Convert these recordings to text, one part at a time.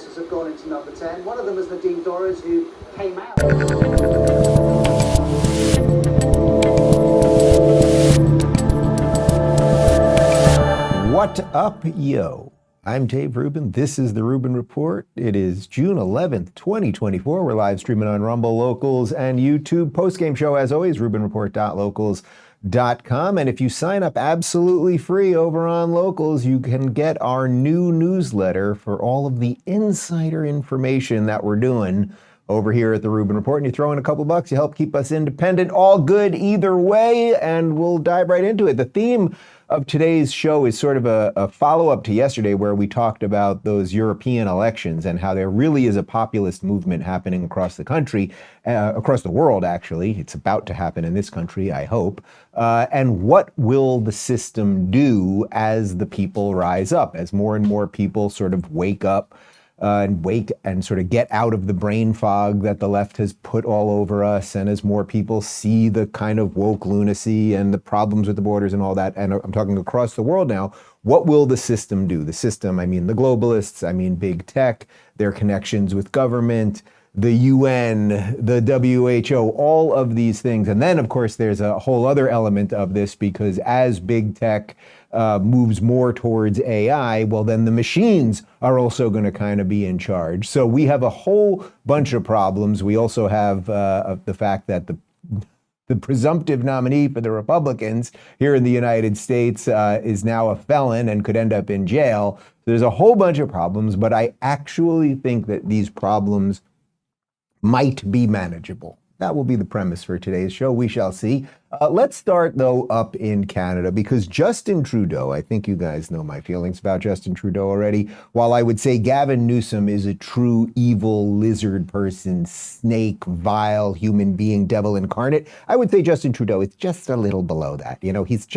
protesters have gone into number 10. One of them is Nadine Dorries, who came out. What up, yo? I'm Dave Rubin. This is the Rubin Report. It is June 11th, 2024. We're live streaming on Rumble, Locals, and YouTube. Post-game show, as always, rubinreport.locals.com. And if you sign up absolutely free over on Locals, you can get our new newsletter for all of the insider information that we're doing over here at the Rubin Report. And you throw in a couple bucks, you help keep us independent. All good either way, and we'll dive right into it. The theme of today's show is sort of a follow-up to yesterday, where we talked about those European elections and how there really is a populist movement happening across the country, across the world, actually. It's about to happen in this country, I hope. And what will the system do as the people rise up, as more and more people sort of wake up and sort of get out of the brain fog that the left has put all over us, and as more people see the kind of woke lunacy and the problems with the borders and all that, and I'm talking across the world now, what will the system do? The system, I mean the globalists, I mean big tech, their connections with government, the UN, the WHO, all of these things. And then, of course, there's a whole other element of this, because as big tech moves more towards AI, well, then the machines are also going to kind of be in charge. So we have a whole bunch of problems. We also have the fact that the presumptive nominee for the Republicans here in the United States is now a felon and could end up in jail. There's a whole bunch of problems, but I actually think that these problems might be manageable. That will be the premise for today's show. We shall see. Let's start, though, up in Canada, because Justin Trudeau, I think you guys know my feelings about Justin Trudeau already. While I would say Gavin Newsom is a true evil lizard person, snake, vile human being, devil incarnate, I would say Justin Trudeau is just a little below that. You know, he's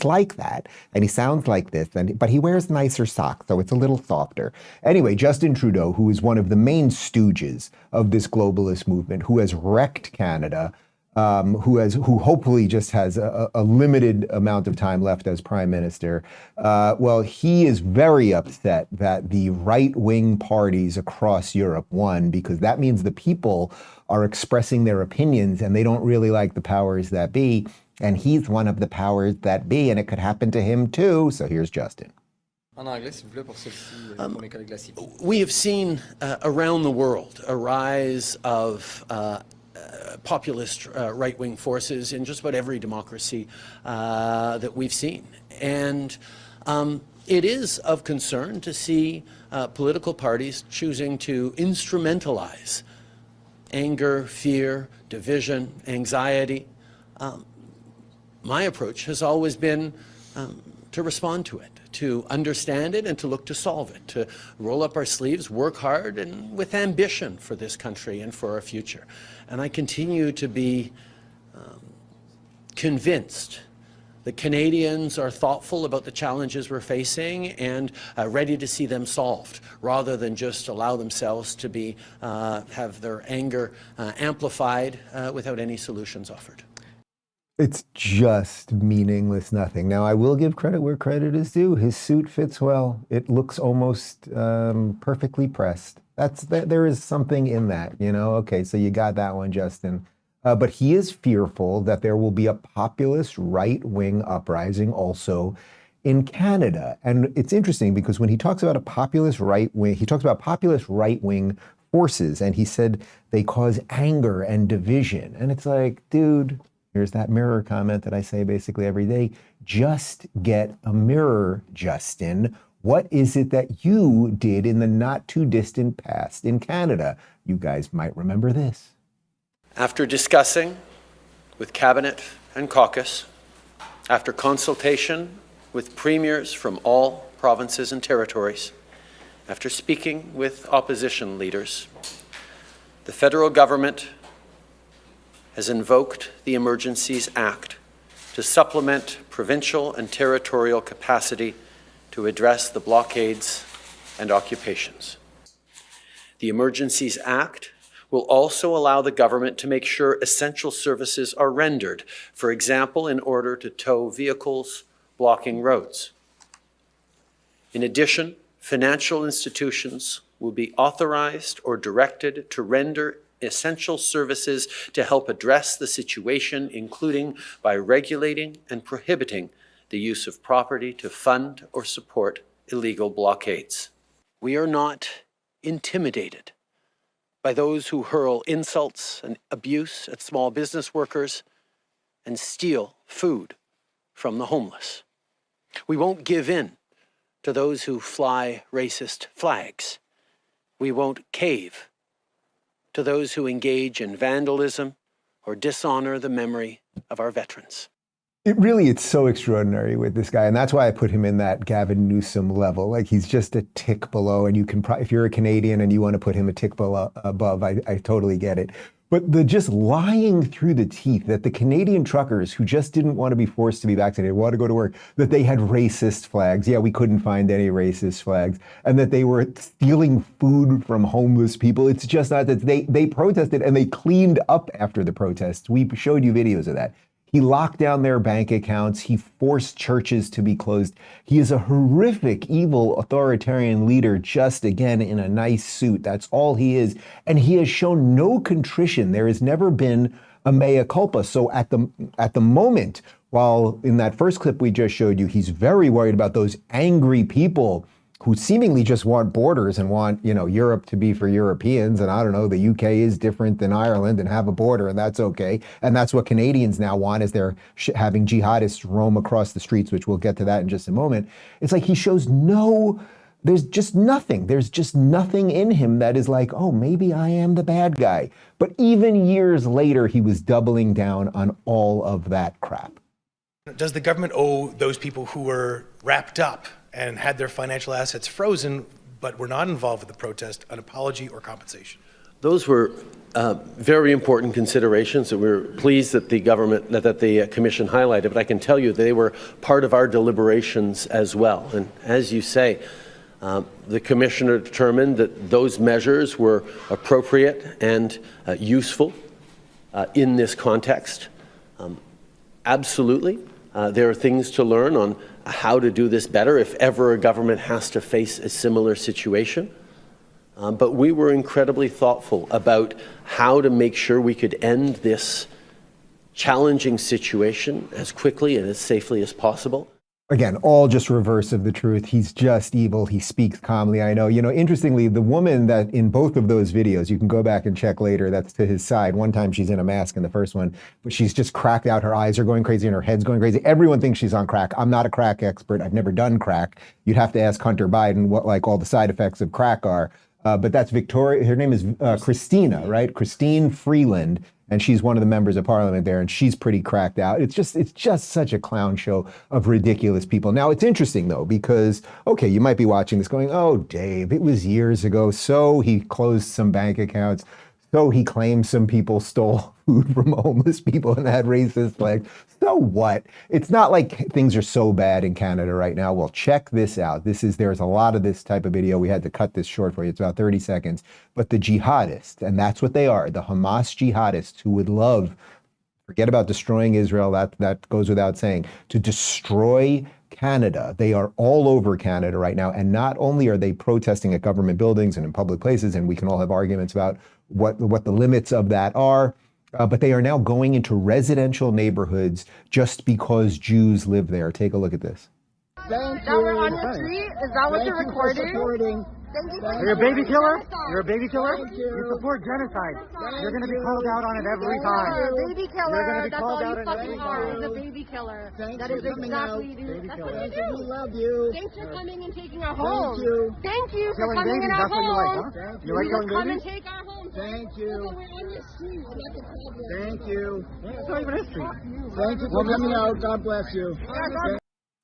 like that, and he sounds like this, but he wears nicer socks, so it's a little softer. Anyway, Justin Trudeau, who is one of the main stooges of this globalist movement, who has wrecked Canada, who hopefully just has a limited amount of time left as prime minister. Well, he is very upset that the right-wing parties across Europe won, because that means the people are expressing their opinions and they don't really like the powers that be. And he's one of the powers that be, and it could happen to him too. So here's Justin. We have seen around the world a rise of populist right-wing forces in just about every democracy that we've seen. And it is of concern to see political parties choosing to instrumentalize anger, fear, division, anxiety. My approach has always been to respond to it, to understand it, and to look to solve it, to roll up our sleeves, work hard, and with ambition for this country and for our future. And I continue to be convinced that Canadians are thoughtful about the challenges we're facing and ready to see them solved, rather than just allow themselves to be have their anger amplified without any solutions offered. It's just meaningless nothing. Now, I will give credit where credit is due. His suit fits well. It looks almost perfectly pressed. There is something in that, you know? Okay, so you got that one, Justin. But he is fearful that there will be a populist right-wing uprising also in Canada. And it's interesting, because when he talks about a populist right-wing, he talks about populist right-wing forces, and he said they cause anger and division. And it's like, dude, here's that mirror comment that I say basically every day. Just get a mirror, Justin. What is it that you did in the not too distant past in Canada? You guys might remember this. After discussing with Cabinet and caucus, after consultation with premiers from all provinces and territories, after speaking with opposition leaders, the federal government has invoked the Emergencies Act to supplement provincial and territorial capacity to address the blockades and occupations. The Emergencies Act will also allow the government to make sure essential services are rendered, for example, in order to tow vehicles blocking roads. In addition, financial institutions will be authorized or directed to render essential services to help address the situation, including by regulating and prohibiting the use of property to fund or support illegal blockades. We are not intimidated by those who hurl insults and abuse at small business workers and steal food from the homeless. We won't give in to those who fly racist flags. We won't cave to those who engage in vandalism or dishonor the memory of our veterans. It's so extraordinary with this guy. And that's why I put him in that Gavin Newsom level. Like, he's just a tick below. And you can, if you're a Canadian and you want to put him a tick below, above, I totally get it. But the just lying through the teeth that the Canadian truckers who just didn't want to be forced to be vaccinated, want to go to work, that they had racist flags. Yeah, we couldn't find any racist flags. And that they were stealing food from homeless people. It's just not that they protested and they cleaned up after the protests. We showed you videos of that. He locked down their bank accounts. He forced churches to be closed. He is a horrific, evil, authoritarian leader, just again in a nice suit. That's all he is. And he has shown no contrition. There has never been a mea culpa. So at the moment, while in that first clip we just showed you, he's very worried about those angry people who seemingly just want borders and want, Europe to be for Europeans. And I don't know, the UK is different than Ireland and have a border, and that's okay. And that's what Canadians now want, is they're having jihadists roam across the streets, which we'll get to that in just a moment. It's like he shows there's just nothing. There's just nothing in him that is like, oh, maybe I am the bad guy. But even years later, he was doubling down on all of that crap. Does the government owe those people who were wrapped up and had their financial assets frozen but were not involved with the protest an apology or compensation? Those were very important considerations that we're pleased that the government, that the commission highlighted, but I can tell you they were part of our deliberations as well. And as you say, the commissioner determined that those measures were appropriate and useful in this context. Absolutely. There are things to learn on how to do this better if ever a government has to face a similar situation. But we were incredibly thoughtful about how to make sure we could end this challenging situation as quickly and as safely as possible. Again, all just reverse of the truth. He's just evil. He speaks calmly. I know. Interestingly, the woman that in both of those videos, you can go back and check later, that's to his side. One time she's in a mask in the first one, but she's just cracked out. Her eyes are going crazy and her head's going crazy. Everyone thinks she's on crack. I'm not a crack expert. I've never done crack. You'd have to ask Hunter Biden what all the side effects of crack are. But that's Victoria. Her name is Christina, right? Christine Freeland. And she's one of the members of parliament there, and she's pretty cracked out. It's just such a clown show of ridiculous people. Now, it's interesting, though, because, okay, you might be watching this going, oh, Dave, it was years ago, so he closed some bank accounts, so he claimed some people stole food from homeless people and had racist flags. So what? It's not like things are so bad in Canada right now. Well, check this out. There's a lot of this type of video. We had to cut this short for you. It's about 30 seconds. But the jihadists, and that's what they are, the Hamas jihadists who would love, forget about destroying Israel, that goes without saying, to destroy Canada. They are all over Canada right now. And not only are they protesting at government buildings and in public places, and we can all have arguments about what the limits of that are, but they are now going into residential neighborhoods just because Jews live there. Take a look at this. Thank you. We're on the street. Is that what you're recording? Thank you. You're a baby killer? You're a baby killer? Thank you. You support genocide. You're going to be called out on it every You're time. a baby killer. You're going to be That's called all out you on fucking every are. time. Is a baby killer. Thanks That for is coming exactly out. you. Baby That's killer. what you do. We love you. Thanks for coming and taking our home. Thank you. Thank you for Killing coming in babies, our that's what you like, home. huh? Thank You like killing come and babies? take our home. Thank you. We're on your street. That's the problem. Thank you. It's not even history. Thank you for coming out. God bless you.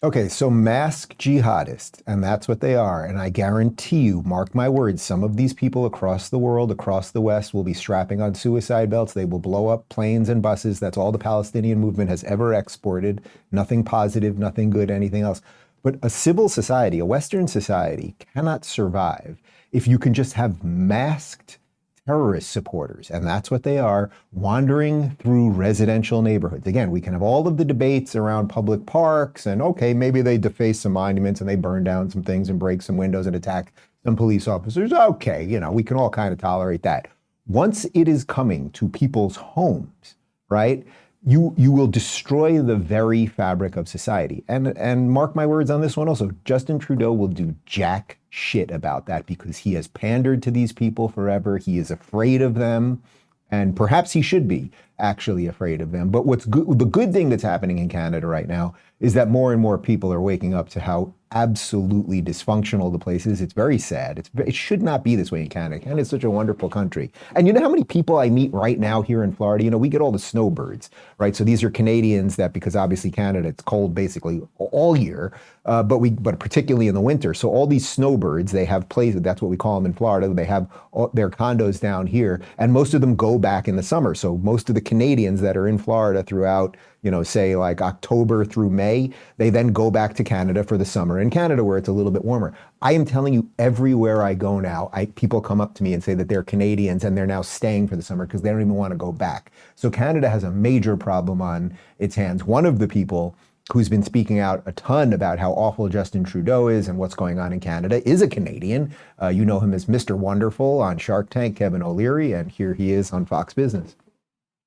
Okay, so masked jihadists, and that's what they are. And I guarantee you, mark my words, some of these people across the world, across the West, will be strapping on suicide belts. They will blow up planes and buses. That's all the Palestinian movement has ever exported. Nothing positive, nothing good, anything else. But a civil society, a Western society, cannot survive if you can just have masked terrorist supporters, and that's what they are, wandering through residential neighborhoods. Again, we can have all of the debates around public parks, and okay, maybe they deface some monuments and they burn down some things and break some windows and attack some police officers. Okay, you know, we can all kind of tolerate that. Once it is coming to people's homes, right, you will destroy the very fabric of society. And mark my words on this one also, Justin Trudeau will do jack shit about that because he has pandered to these people forever. He is afraid of them, and perhaps he should be actually afraid of them. But what's good, the good thing that's happening in Canada right now is that more and more people are waking up to how absolutely dysfunctional the place is. It's very sad. It should not be this way in Canada. Canada is such a wonderful country. And you know how many people I meet right now here in Florida? You know, we get all the snowbirds, right? So these are Canadians that, because obviously Canada, it's cold basically all year, but particularly in the winter. So all these snowbirds, they have places, that's what we call them in Florida. They have their condos down here, and most of them go back in the summer. So most of the Canadians that are in Florida throughout, you know, say like October through May, they then go back to Canada for the summer in Canada where it's a little bit warmer. I am telling you, everywhere I go now, people come up to me and say that they're Canadians and they're now staying for the summer because they don't even want to go back. So Canada has a major problem on its hands. One of the people who's been speaking out a ton about how awful Justin Trudeau is and what's going on in Canada is a Canadian. You know him as Mr. Wonderful on Shark Tank, Kevin O'Leary, and here he is on Fox Business.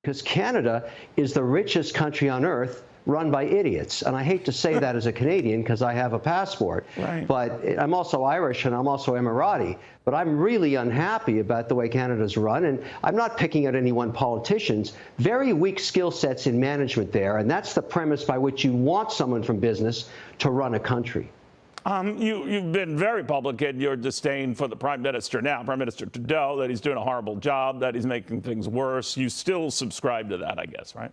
Because Canada is the richest country on earth run by idiots. And I hate to say that as a Canadian because I have a passport, right. But I'm also Irish and I'm also Emirati. But I'm really unhappy about the way Canada's run. And I'm not picking at any one politicians. Very weak skill sets in management there. And that's the premise by which you want someone from business to run a country. You've been very public in your disdain for the Prime Minister now, Prime Minister Trudeau, that he's doing a horrible job, that he's making things worse. You still subscribe to that, I guess, right?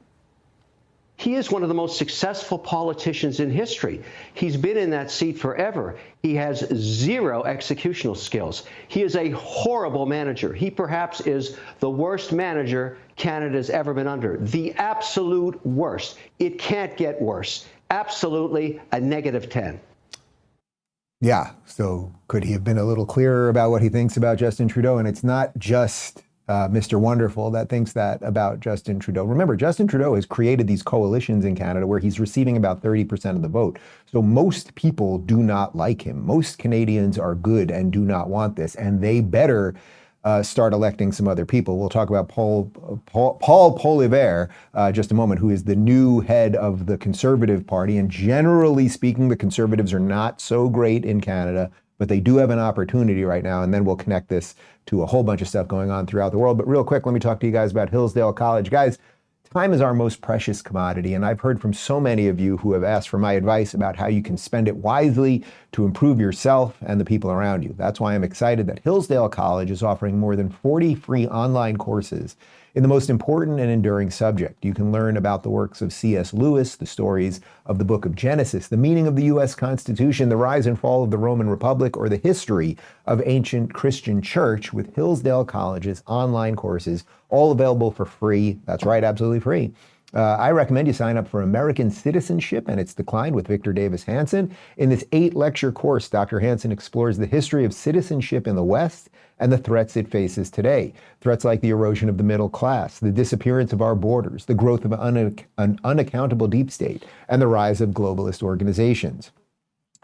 He is one of the most successful politicians in history. He's been in that seat forever. He has zero executional skills. He is a horrible manager. He perhaps is the worst manager Canada's ever been under. The absolute worst. It can't get worse. Absolutely a -10. Yeah, so could he have been a little clearer about what he thinks about Justin Trudeau? And it's not just Mr. Wonderful that thinks that about Justin Trudeau. Remember, Justin Trudeau has created these coalitions in Canada where he's receiving about 30% of the vote. So most people do not like him. Most Canadians are good and do not want this, and they better start electing some other people. We'll talk about Paul Poilievre just a moment, who is the new head of the Conservative Party. And generally speaking, the Conservatives are not so great in Canada, but they do have an opportunity right now. And then we'll connect this to a whole bunch of stuff going on throughout the world. But real quick, let me talk to you guys about Hillsdale College. Guys, time is our most precious commodity, and I've heard from so many of you who have asked for my advice about how you can spend it wisely to improve yourself and the people around you. That's why I'm excited that Hillsdale College is offering more than 40 free online courses in the most important and enduring subject. You can learn about the works of C.S. Lewis, the stories of the Book of Genesis, the meaning of the U.S. Constitution, the rise and fall of the Roman Republic, or the history of ancient Christian church with Hillsdale College's online courses, all available for free. That's right, absolutely free. I recommend you sign up for American Citizenship and Its Decline with Victor Davis Hanson. In this 8-lecture course, Dr. Hanson explores the history of citizenship in the West and the threats it faces today. Threats like the erosion of the middle class, the disappearance of our borders, the growth of an unaccountable deep state, and the rise of globalist organizations.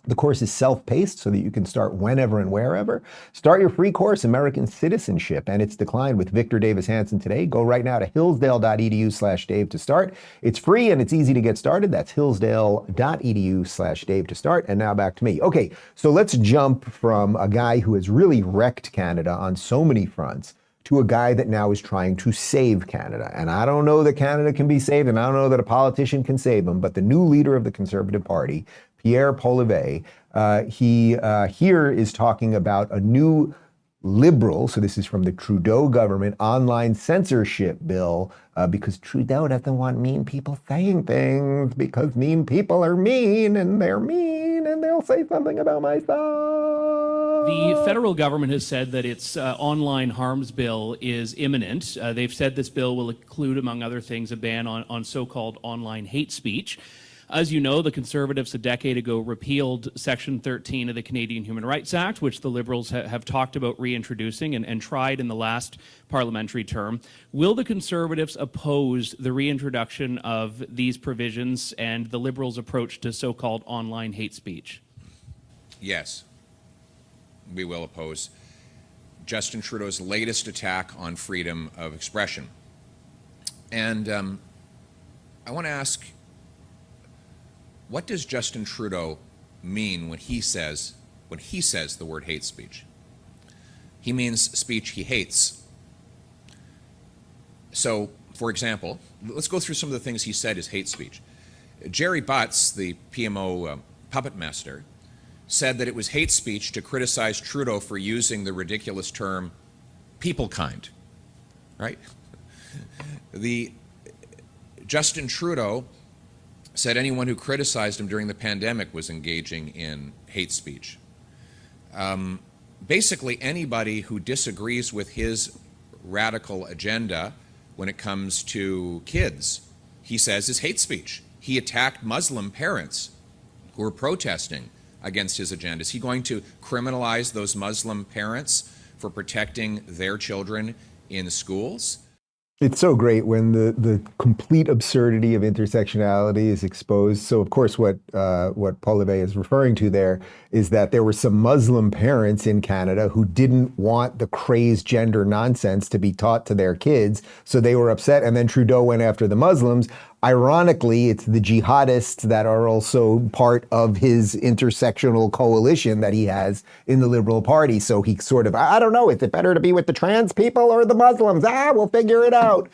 The course is self-paced so that you can start whenever and wherever. Start your free course, American Citizenship and Its Decline with Victor Davis Hanson today. Go right now to hillsdale.edu/Dave to start. It's free and it's easy to get started. That's hillsdale.edu/Dave to start. And now back to me. Okay, so let's jump from a guy who has really wrecked Canada on so many fronts to a guy that now is trying to save Canada. And I don't know that Canada can be saved, and I don't know that a politician can save him, but the new leader of the Conservative Party, Pierre Poilievre, he here is talking about a new liberal, so this is from the Trudeau government, online censorship bill, because Trudeau doesn't want mean people saying things, because mean people are mean, and they're mean, and they'll say something about my stuff. The federal government has said that its online harms bill is imminent. They've said this bill will include, among other things, a ban on so-called online hate speech. As you know, the Conservatives a decade ago repealed Section 13 of the Canadian Human Rights Act, which the Liberals have talked about reintroducing and tried in the last parliamentary term. Will the Conservatives oppose the reintroduction of these provisions and the Liberals' approach to so-called online hate speech? Yes, we will oppose Justin Trudeau's latest attack on freedom of expression. And I want to ask, what does Justin Trudeau mean when he says the word hate speech? He means speech he hates. So, for example, let's go through some of the things he said is hate speech. Jerry Butts, the PMO puppet master, said that it was hate speech to criticize Trudeau for using the ridiculous term people kind, right? Justin Trudeau said anyone who criticized him during the pandemic was engaging in hate speech. Basically, anybody who disagrees with his radical agenda when it comes to kids, he says is hate speech. He attacked Muslim parents who were protesting against his agenda. Is he going to criminalize those Muslim parents for protecting their children in schools? It's so great when the complete absurdity of intersectionality is exposed. So, of course, what Paul Levay is referring to there is that there were some Muslim parents in Canada who didn't want the crazed gender nonsense to be taught to their kids, so they were upset, and then Trudeau went after the Muslims. Ironically, it's the jihadists that are also part of his intersectional coalition that he has in the Liberal Party. So he sort of, I don't know, is it better to be with the trans people or the Muslims? We'll figure it out.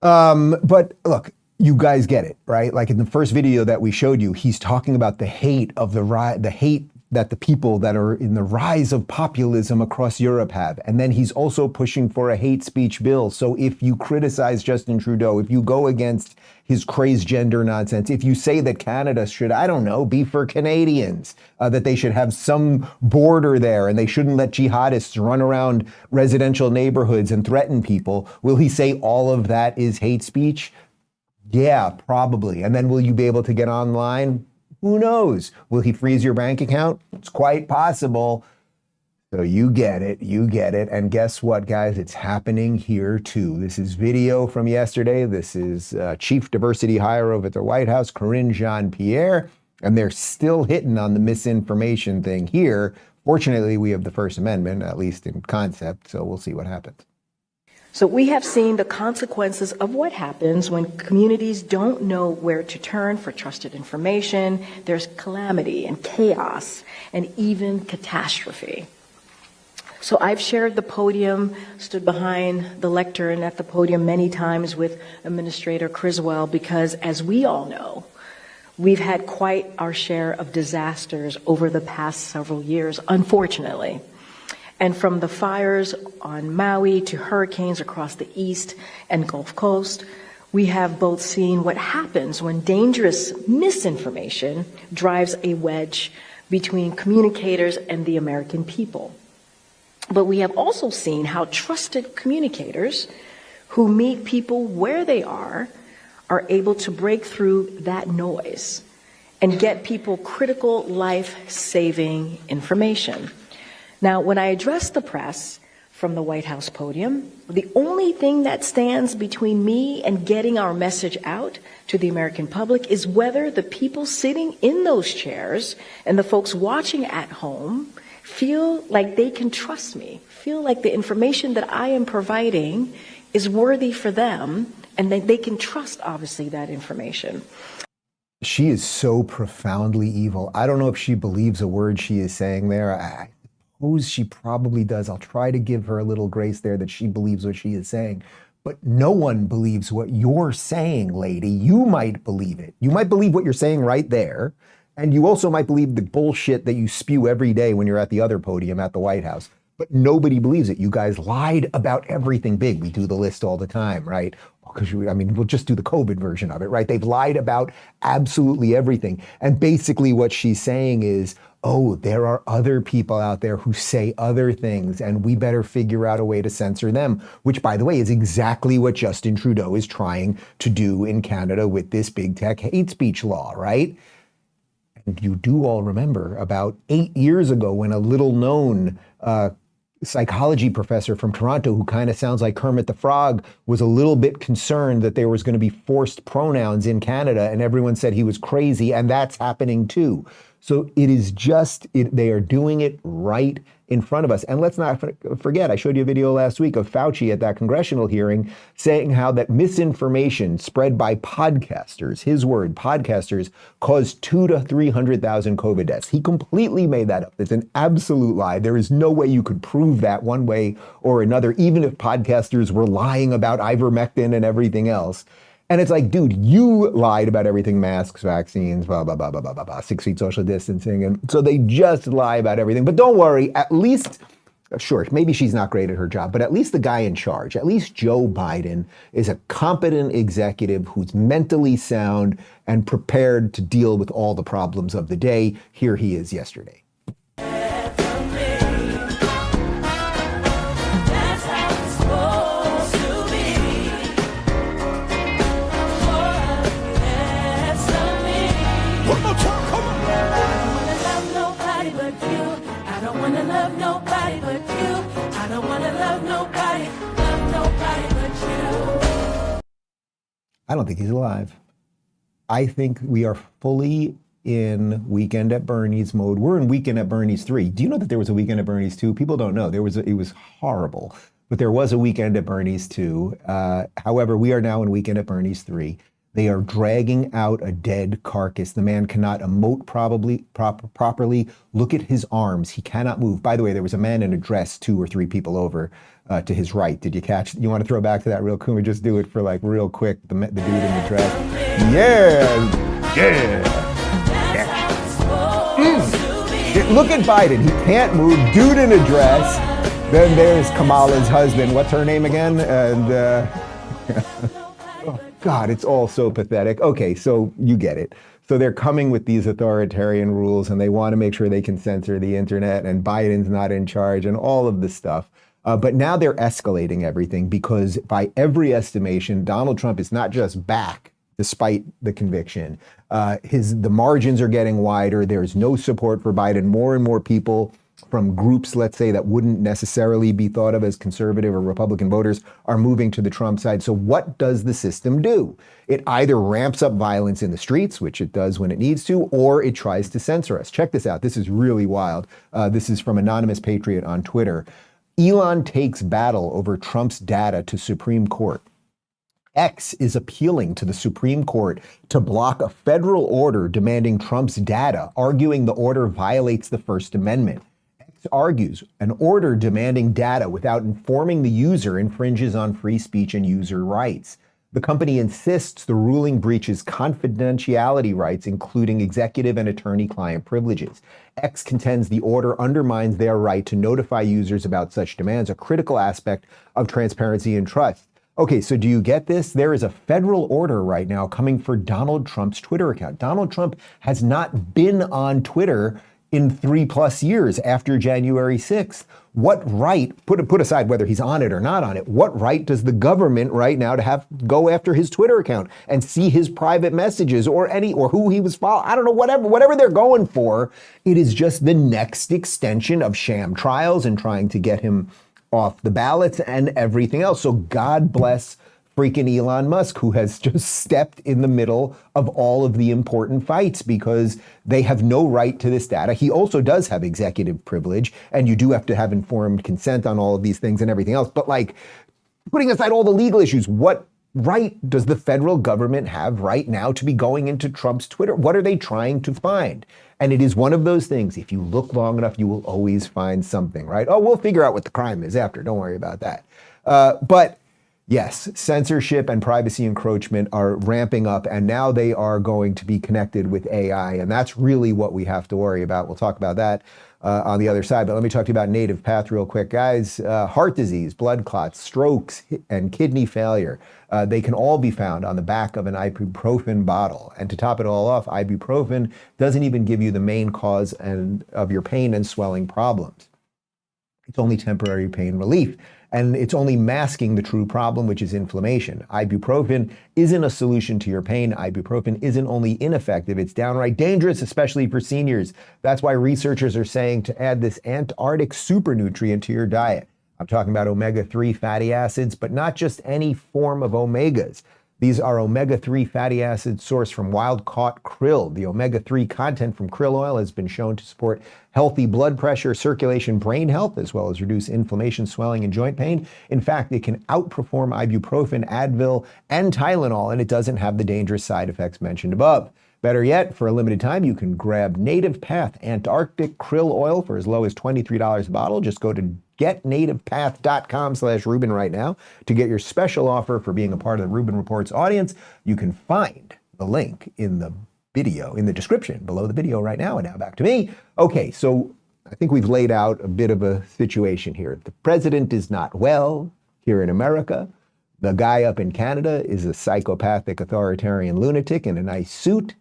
But look, you guys get it, right? Like in the first video that we showed you, he's talking about the hate of the hate that the people that are in the rise of populism across Europe have. And then he's also pushing for a hate speech bill. So if you criticize Justin Trudeau, if you go against his crazed gender nonsense, if you say that Canada should, I don't know, be for Canadians, that they should have some border there and they shouldn't let jihadists run around residential neighborhoods and threaten people, will he say all of that is hate speech? Yeah, probably. And then will you be able to get online? Who knows? Will he freeze your bank account? It's quite possible. So you get it. And guess what, guys? It's happening here too. This is video from yesterday. This is Chief Diversity Hire over at the White House, Karine Jean-Pierre, and they're still hitting on the misinformation thing here. Fortunately, we have the First Amendment, at least in concept, so we'll see what happens. So we have seen the consequences of what happens when communities don't know where to turn for trusted information. There's calamity and chaos and even catastrophe. So I've shared the podium, stood behind the lectern at the podium many times with Administrator Criswell because, as we all know, we've had quite our share of disasters over the past several years, unfortunately. And from the fires on Maui to hurricanes across the East and Gulf Coast, we have both seen what happens when dangerous misinformation drives a wedge between communicators and the American people. But we have also seen how trusted communicators who meet people where they are able to break through that noise and get people critical life-saving information. Now, when I address the press from the White House podium, the only thing that stands between me and getting our message out to the American public is whether the people sitting in those chairs and the folks watching at home feel like they can trust me, feel like the information that I am providing is worthy for them, and that they can trust, obviously, that information. She is so profoundly evil. I don't know if she believes a word she is saying there. I suppose she probably does. I'll try to give her a little grace there that she believes what she is saying. But no one believes what you're saying, lady. You might believe it. You might believe what you're saying right there. And you also might believe the bullshit that you spew every day when you're at the other podium at the White House. But nobody believes it. You guys lied about everything big. We do the list all the time, right? because I mean, we'll just do the COVID version of it, right? They've lied about absolutely everything. And basically what she's saying is, oh, there are other people out there who say other things, and we better figure out a way to censor them, which, by the way, is exactly what Justin Trudeau is trying to do in Canada with this big tech hate speech law, right? And you do all remember about 8 years ago when a little known psychology professor from Toronto, who kind of sounds like Kermit the Frog, was a little bit concerned that there was going to be forced pronouns in Canada, and everyone said he was crazy, and that's happening too. So it is just, they are doing it right in front of us. And let's not forget, I showed you a video last week of Fauci at that congressional hearing saying how that misinformation spread by podcasters, his word, podcasters, caused 200,000 to 300,000 COVID deaths. He completely made that up. It's an absolute lie. There is no way you could prove that one way or another, even if podcasters were lying about ivermectin and everything else. And it's like, dude, you lied about everything, masks, vaccines, blah, blah, blah, blah, blah, blah, blah, 6 feet social distancing. And so they just lie about everything. But don't worry, at least, sure, maybe she's not great at her job, but at least the guy in charge, at least Joe Biden, is a competent executive who's mentally sound and prepared to deal with all the problems of the day. Here he is yesterday. I don't think he's alive. I think we are fully in Weekend at Bernie's mode. We're in Weekend at Bernie's 3. Do you know that there was a Weekend at Bernie's 2? People don't know. It was horrible, but there was a Weekend at Bernie's 2. However, we are now in Weekend at Bernie's 3. They are dragging out a dead carcass. The man cannot emote properly. Look at his arms. He cannot move. By the way, there was a man in a dress 2 or 3 people over to his right. Did you catch? You want to throw back to that real quick? We just do it for like real quick. The dude in the dress. Yeah. Look at Biden. He can't move. Dude in a dress. Then there's Kamala's husband. What's her name again? And oh, God, it's all so pathetic. Okay, so you get it. So they're coming with these authoritarian rules, and they want to make sure they can censor the internet, and Biden's not in charge, and all of this stuff. But now they're escalating everything because by every estimation, Donald Trump is not just back, despite the conviction. The margins are getting wider. There's no support for Biden. More and more people from groups, let's say, that wouldn't necessarily be thought of as conservative or Republican voters are moving to the Trump side. So what does the system do? It either ramps up violence in the streets, which it does when it needs to, or it tries to censor us. Check this out. This is really wild. This is from Anonymous Patriot on Twitter. Elon takes battle over Trump's data to Supreme Court. X is appealing to the Supreme Court to block a federal order demanding Trump's data, arguing the order violates the First Amendment. X argues an order demanding data without informing the user infringes on free speech and user rights. The company insists the ruling breaches confidentiality rights, including executive and attorney-client privileges. X contends the order undermines their right to notify users about such demands, a critical aspect of transparency and trust. Okay, so do you get this? There is a federal order right now coming for Donald Trump's Twitter account. Donald Trump has not been on Twitter in 3+ years after January 6th. What right, put aside whether he's on it or not on it, what right does the government right now to have go after his Twitter account and see his private messages or who he was following? I don't know, whatever they're going for. It is just the next extension of sham trials and trying to get him off the ballots and everything else. So God bless freaking Elon Musk, who has just stepped in the middle of all of the important fights because they have no right to this data. He also does have executive privilege, and you do have to have informed consent on all of these things and everything else. But like, putting aside all the legal issues, what right does the federal government have right now to be going into Trump's Twitter? What are they trying to find? And it is one of those things, if you look long enough, you will always find something, right? Oh, we'll figure out what the crime is after. Don't worry about that. But yes, censorship and privacy encroachment are ramping up, and now they are going to be connected with AI, and that's really what we have to worry about. We'll talk about that on the other side. But let me talk to you about native path real quick, guys. Heart disease, blood clots, strokes, and kidney failure. They can all be found on the back of an ibuprofen bottle. And to top it all off, ibuprofen doesn't even give you the main cause of your pain and swelling problems. It's only temporary pain relief. And it's only masking the true problem, which is inflammation. Ibuprofen isn't a solution to your pain. Ibuprofen isn't only ineffective, it's downright dangerous, especially for seniors. That's why researchers are saying to add this Antarctic super nutrient to your diet. I'm talking about omega-3 fatty acids, but not just any form of omegas. These are omega-3 fatty acids sourced from wild-caught krill. The omega-3 content from krill oil has been shown to support healthy blood pressure, circulation, brain health, as well as reduce inflammation, swelling, and joint pain. In fact, it can outperform ibuprofen, Advil, and Tylenol, and it doesn't have the dangerous side effects mentioned above. Better yet, for a limited time, you can grab Native Path Antarctic Krill Oil for as low as $23 a bottle. Just go to getnativepath.com/Rubin right now to get your special offer for being a part of the Rubin Report's audience. You can find the link in the video, in the description below the video right now. And now back to me. Okay, so I think we've laid out a bit of a situation here. The president is not well here in America. The guy up in Canada is a psychopathic authoritarian lunatic in a nice suit.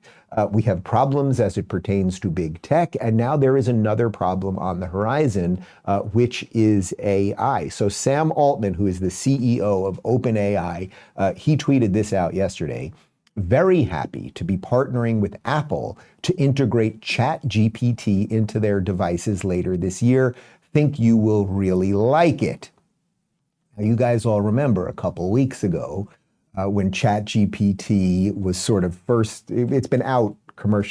We have problems as it pertains to big tech. And now there is another problem on the horizon, which is AI. So Sam Altman, who is the CEO of OpenAI, he tweeted this out yesterday. Very happy to be partnering with Apple to integrate ChatGPT into their devices later this year. Think you will really like it. Now, you guys all remember a couple weeks ago when ChatGPT was sort of first, it's been out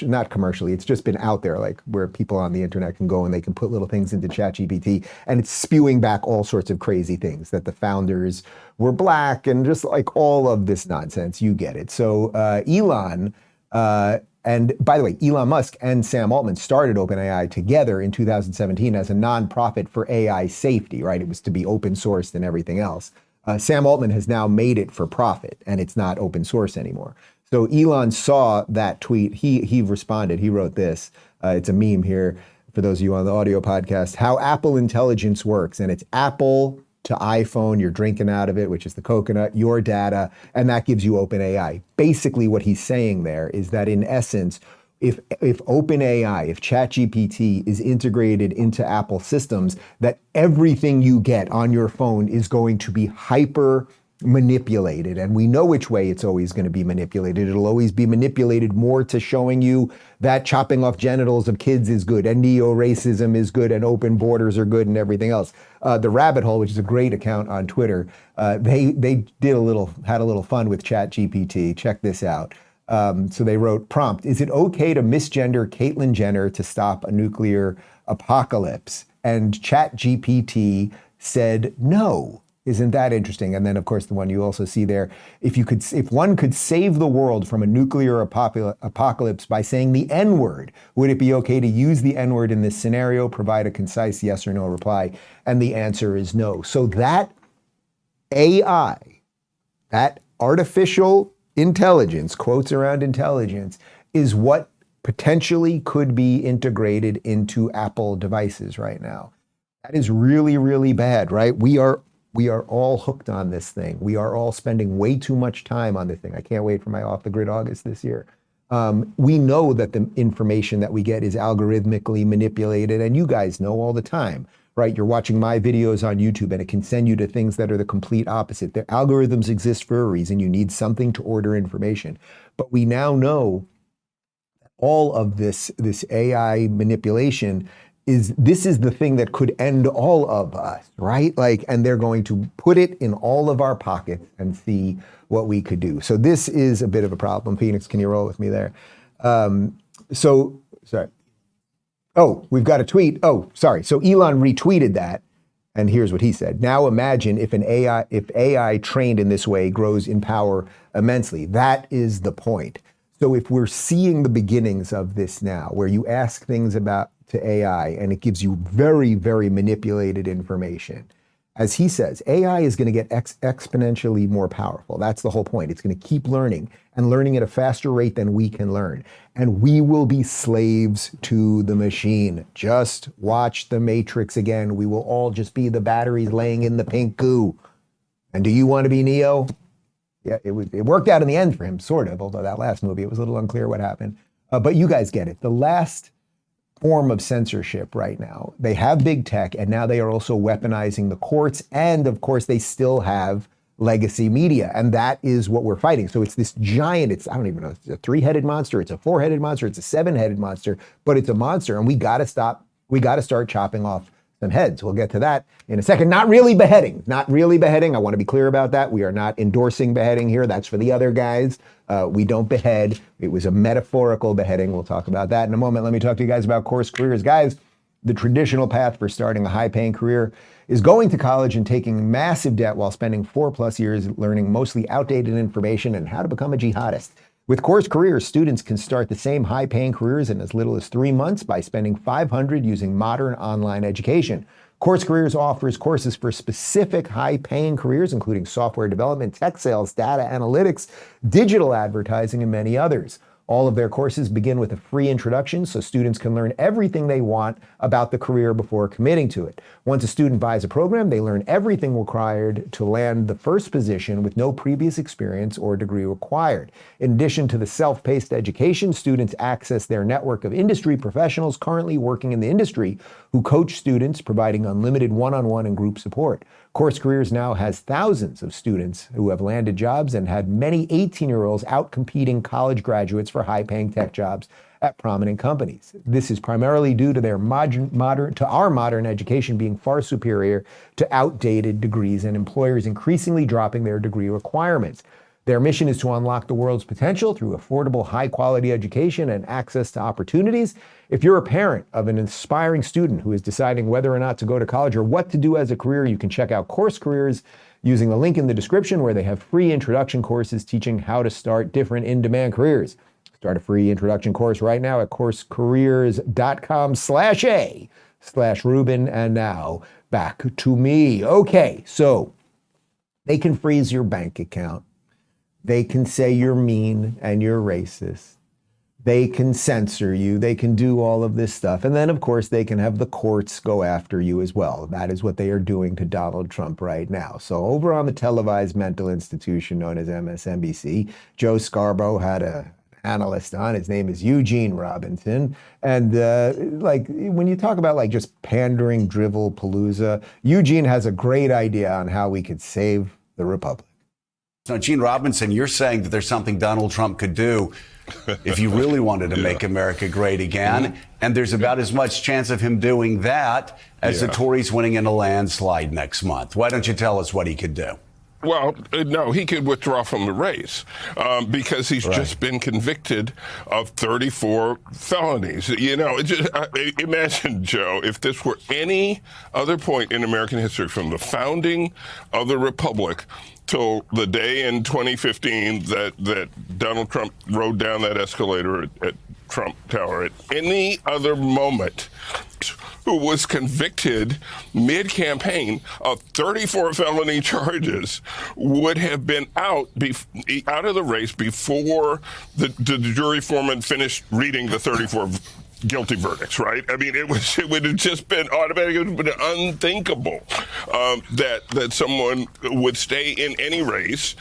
not commercially, it's just been out there, like where people on the internet can go and they can put little things into ChatGPT, and it's spewing back all sorts of crazy things, that the founders were black and just like all of this nonsense. You get it. So Elon, and by the way, Elon Musk and Sam Altman started OpenAI together in 2017 as a nonprofit for AI safety, right? It was to be open sourced and everything else. Sam Altman has now made it for profit, and it's not open source anymore. So Elon saw that tweet. He responded. He wrote this. It's a meme here for those of you on the audio podcast. How Apple Intelligence works, and it's Apple to iPhone. You're drinking out of it, which is the coconut, your data, and that gives you OpenAI. Basically, what he's saying there is that in essence, if OpenAI, if ChatGPT is integrated into Apple systems, that everything you get on your phone is going to be hyper manipulated. And we know which way it's always going to be manipulated. It'll always be manipulated more to showing you that chopping off genitals of kids is good, and neo-racism is good, and open borders are good, and everything else. The Rabbit Hole, which is a great account on Twitter, they had a little fun with ChatGPT. Check this out. So they wrote, prompt, is it okay to misgender Caitlyn Jenner to stop a nuclear apocalypse? And ChatGPT said no. Isn't that interesting? And then, of course, the one you also see there, if one could save the world from a nuclear apocalypse by saying the N-word, would it be okay to use the N-word in this scenario? Provide a concise yes or no reply. And the answer is no. So that AI, that artificial intelligence, quotes around intelligence, is what potentially could be integrated into Apple devices right now. That is really, really bad, right? We are all hooked on this thing. We are all spending way too much time on this thing. I can't wait for my Off the Grid August this year. We know that the information that we get is algorithmically manipulated, and you guys know all the time, right? You're watching my videos on YouTube and it can send you to things that are the complete opposite. The algorithms exist for a reason. You need something to order information. But we now know that all of this AI manipulation is the thing that could end all of us, right? Like, and they're going to put it in all of our pockets and see what we could do. So this is a bit of a problem. Phoenix, can you roll with me there? Sorry. Oh, we've got a tweet. Oh, sorry. So Elon retweeted that, and here's what he said. Now imagine if AI trained in this way grows in power immensely. That is the point. So if we're seeing the beginnings of this now, where you ask things to AI and it gives you very, very manipulated information, as he says, AI is going to get exponentially more powerful. That's the whole point. It's going to keep learning and learning at a faster rate than we can learn. And we will be slaves to the machine. Just watch The Matrix again. We will all just be the batteries laying in the pink goo. And do you want to be Neo? Yeah, it worked out in the end for him, sort of, although that last movie, it was a little unclear what happened. But you guys get it. The last form of censorship right now, they have big tech, and now they are also weaponizing the courts, and of course they still have legacy media, and that is what we're fighting. So it's this giant, I don't even know, it's a 3-headed monster, it's a 4-headed monster, it's a 7-headed monster, but it's a monster, and we got to start chopping off some heads. We'll get to that in a second. Not really beheading. I want to be clear about that. We are not endorsing beheading here. That's for the other guys. We don't behead. It was a metaphorical beheading. We'll talk about that in a moment. Let me talk to you guys about course careers. Guys, the traditional path for starting a high-paying career is going to college and taking massive debt while spending 4+ years learning mostly outdated information and how to become a jihadist. With course careers, students can start the same high-paying careers in as little as 3 months by spending $500 using modern online education. Course Careers offers courses for specific high-paying careers, including software development, tech sales, data analytics, digital advertising, and many others. All of their courses begin with a free introduction, so students can learn everything they want about the career before committing to it. Once a student buys a program, they learn everything required to land the first position with no previous experience or degree required. In addition to the self-paced education, students access their network of industry professionals currently working in the industry who coach students, providing unlimited one-on-one and group support. Course Careers now has thousands of students who have landed jobs and had many 18-year-olds out competing college graduates for high-paying tech jobs at prominent companies. This is primarily due to our modern education being far superior to outdated degrees and employers increasingly dropping their degree requirements. Their mission is to unlock the world's potential through affordable, high-quality education and access to opportunities. If you're a parent of an inspiring student who is deciding whether or not to go to college or what to do as a career, you can check out Course Careers using the link in the description where they have free introduction courses teaching how to start different in-demand careers. Start a free introduction course right now at coursecareers.com/a/Rubin. And now back to me. Okay, so they can freeze your bank account. They can say you're mean and you're racist. They can censor you. They can do all of this stuff. And then, of course, they can have the courts go after you as well. That is what they are doing to Donald Trump right now. So over on the televised mental institution known as MSNBC, Joe Scarborough had an analyst on. His name is Eugene Robinson. And like when you talk about like just pandering, drivel, palooza, Eugene has a great idea on how we could save the republic. So, Gene Robinson, you're saying that there's something Donald Trump could do if he really wanted to make America great again, and there's about as much chance of him doing that as the Tories winning in a landslide next month. Why don't you tell us what he could do? Well, no, he could withdraw from the race because he's just been convicted of 34 felonies. You know, imagine, Joe, if this were any other point in American history from the founding of the Republic till the day in 2015 that Donald Trump rode down that escalator at Trump Tower. At any other moment, who was convicted mid-campaign of 34 felony charges would have been out of the race before the jury foreman finished reading the 34 guilty verdicts, right? I mean, it would have just been automatic. It would have been unthinkable that someone would stay in any race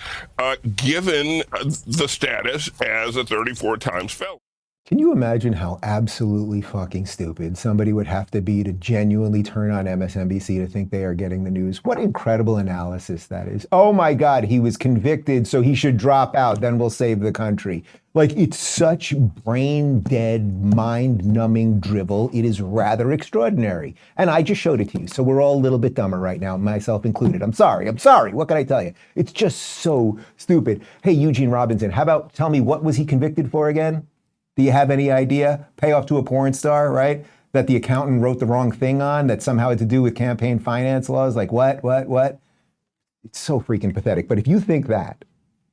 given the status as a 34 times felon. Can you imagine how absolutely fucking stupid somebody would have to be to genuinely turn on MSNBC to think they are getting the news? What incredible analysis that is. Oh my God, he was convicted, so he should drop out, then we'll save the country. Like, it's such brain-dead, mind-numbing drivel. It is rather extraordinary. And I just showed it to you, so we're all a little bit dumber right now, myself included. I'm sorry. What can I tell you? It's just so stupid. Hey, Eugene Robinson, how about tell me, what was he convicted for again? Do you have any idea? Payoff to a porn star, right? That the accountant wrote the wrong thing on, that somehow had to do with campaign finance laws? Like, what? It's so freaking pathetic. But if you think that,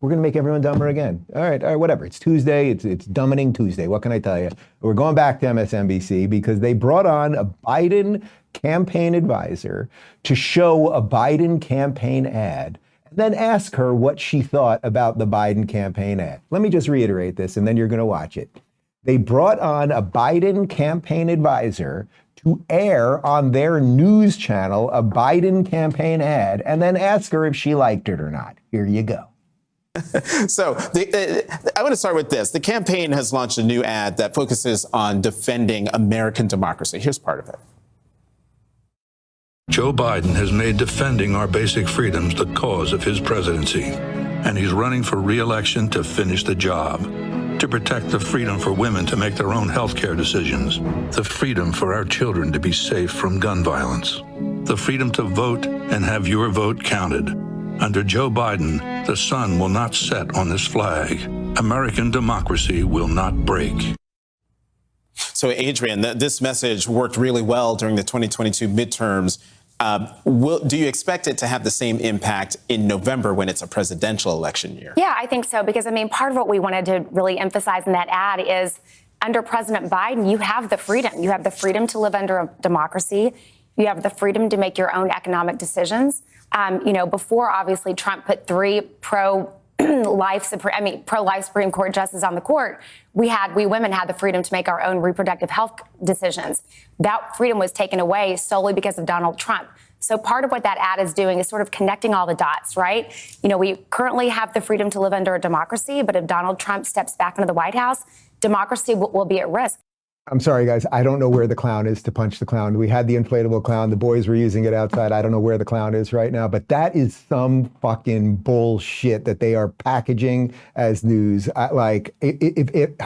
we're going to make everyone dumber again. All right, whatever. It's Tuesday. It's Dumbening Tuesday. What can I tell you? We're going back to MSNBC because they brought on a Biden campaign advisor to show a Biden campaign ad and then ask her what she thought about the Biden campaign ad. Let me just reiterate this, and then you're going to watch it. They brought on a Biden campaign advisor to air on their news channel a Biden campaign ad and then ask her if she liked it or not. Here you go. So I want to start with this. The campaign has launched a new ad that focuses on defending American democracy. Here's part of it. Joe Biden has made defending our basic freedoms the cause of his presidency, and he's running for re-election to finish the job, to protect the freedom for women to make their own health care decisions, the freedom for our children to be safe from gun violence, the freedom to vote and have your vote counted. Under Joe Biden, the sun will not set on this flag. American democracy will not break. So, Adrian, this message worked really well during the 2022 midterms. Do you expect it to have the same impact in November when it's a presidential election year? Yeah, I think so, because, I mean, part of what we wanted to really emphasize in that ad is under President Biden, you have the freedom. You have the freedom to live under a democracy. You have the freedom to make your own economic decisions. Before, obviously, Trump put 3 pro-life Supreme Court justices on the court, we women had the freedom to make our own reproductive health decisions. That freedom was taken away solely because of Donald Trump. So part of what that ad is doing is sort of connecting all the dots, right? We currently have the freedom to live under a democracy, but if Donald Trump steps back into the White House, democracy will be at risk. I'm sorry, guys. I don't know where the clown is to punch the clown. We had the inflatable clown. The boys were using it outside. I don't know where the clown is right now, but that is some fucking bullshit that they are packaging as news. If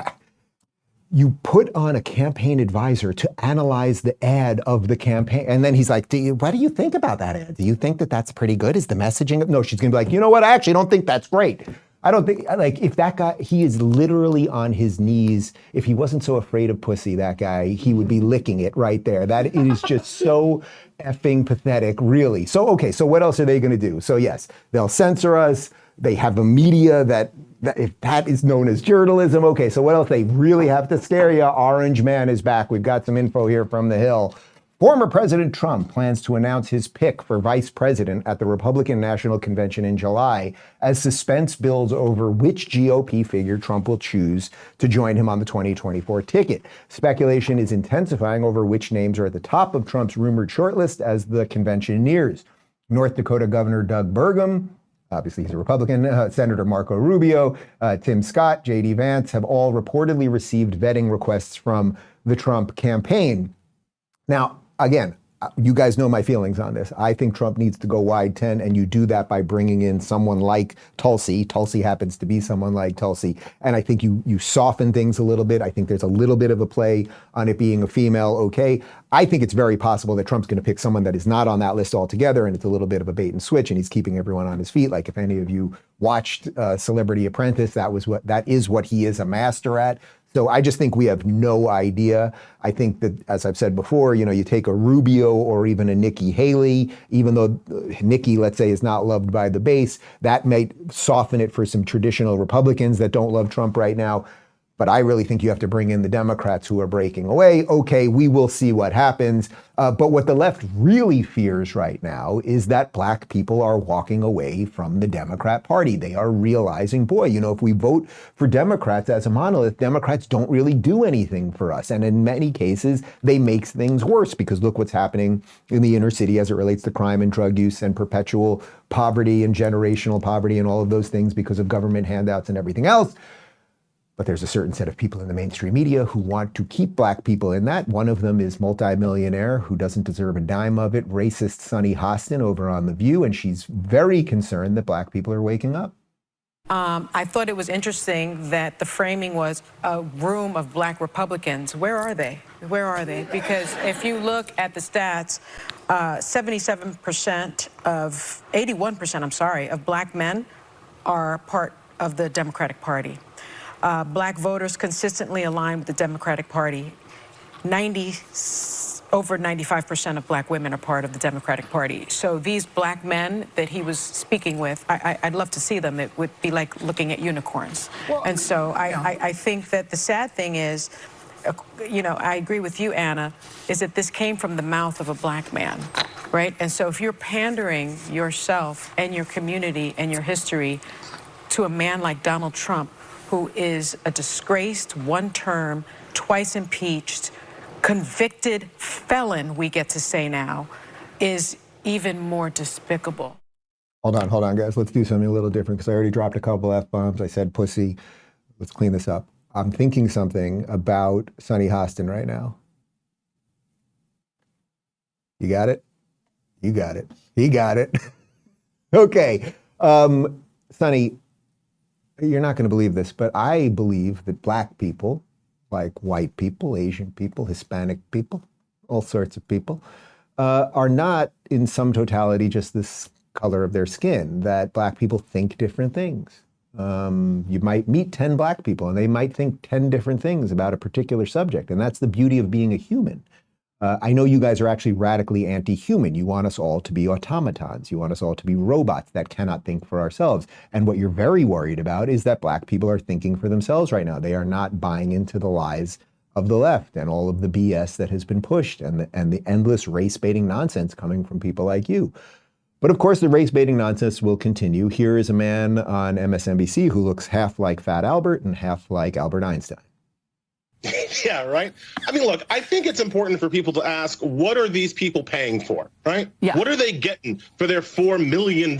you put on a campaign advisor to analyze the ad of the campaign, and then he's like, what do you think about that ad? Do you think that that's pretty good? Is the messaging? No, she's going to be like, you know what? I actually don't think that's great. I don't think, if that guy, he is literally on his knees. If he wasn't so afraid of pussy, that guy, he would be licking it right there. That is just so effing pathetic, really. So what else are they going to do? So yes, they'll censor us. They have a media that if that is known as journalism. Okay, so what else? They really have to scare you. Orange Man is back. We've got some info here from the Hill. Former President Trump plans to announce his pick for vice president at the Republican National Convention in July as suspense builds over which GOP figure Trump will choose to join him on the 2024 ticket. Speculation is intensifying over which names are at the top of Trump's rumored shortlist as the convention nears. North Dakota Governor Doug Burgum, obviously he's a Republican, Senator Marco Rubio, Tim Scott, J.D. Vance have all reportedly received vetting requests from the Trump campaign. Now, again, you guys know my feelings on this. I think Trump needs to go wide 10, and you do that by bringing in someone like Tulsi. Tulsi happens to be someone like Tulsi. And I think you soften things a little bit. I think there's a little bit of a play on it being a female, okay. I think it's very possible that Trump's going to pick someone that is not on that list altogether, and it's a little bit of a bait and switch, and he's keeping everyone on his feet. Like if any of you watched Celebrity Apprentice, that is what he is a master at. So I just think we have no idea. I think that, as I've said before, you take a Rubio or even a Nikki Haley, even though Nikki, let's say, is not loved by the base, that might soften it for some traditional Republicans that don't love Trump right now. But I really think you have to bring in the Democrats who are breaking away. Okay, we will see what happens. But what the left really fears right now is that black people are walking away from the Democrat Party. They are realizing, boy, if we vote for Democrats as a monolith, Democrats don't really do anything for us. And in many cases, they make things worse because look what's happening in the inner city as it relates to crime and drug use and perpetual poverty and generational poverty and all of those things because of government handouts and everything else. But there's a certain set of people in the mainstream media who want to keep black people in that. One of them is multimillionaire who doesn't deserve a dime of it, racist Sunny Hostin over on The View, and she's very concerned that black people are waking up. I thought it was interesting that the framing was a room of black Republicans. Where are they? Where are they? Because if you look at the stats, 81% of black men are part of the Democratic Party. Black voters consistently align with the Democratic Party. Over 95% of black women are part of the Democratic Party. So these black men that he was speaking with, I'd love to see them. It would be like looking at unicorns. Well, and so I think that the sad thing is you know, I agree with you, Anna, is that this came from the mouth of a black man, right? And so if you're pandering yourself and your community and your history to a man like Donald Trump, who is a disgraced, one-term, twice impeached, convicted felon, we get to say now, is even more despicable. Hold on, guys. Let's do something a little different because I already dropped a couple F-bombs. I said pussy. Let's clean this up. I'm thinking something about Sonny Hostin right now. You got it? You got it. He got it. Okay. Sonny, you're not going to believe this, but I believe that black people, like white people, Asian people, Hispanic people, all sorts of people, are not in some totality just this color of their skin, that black people think different things. You might meet 10 black people and they might think 10 different things about a particular subject. And that's the beauty of being a human. I know you guys are actually radically anti-human. You want us all to be automatons. You want us all to be robots that cannot think for ourselves. And what you're very worried about is that black people are thinking for themselves right now. They are not buying into the lies of the left and all of the BS that has been pushed and the endless race-baiting nonsense coming from people like you. But of course, the race-baiting nonsense will continue. Here is a man on MSNBC who looks half like Fat Albert and half like Albert Einstein. Yeah, right. I mean, look, I think it's important for people to ask, what are these people paying for, right? Yeah. What are they getting for their $4 million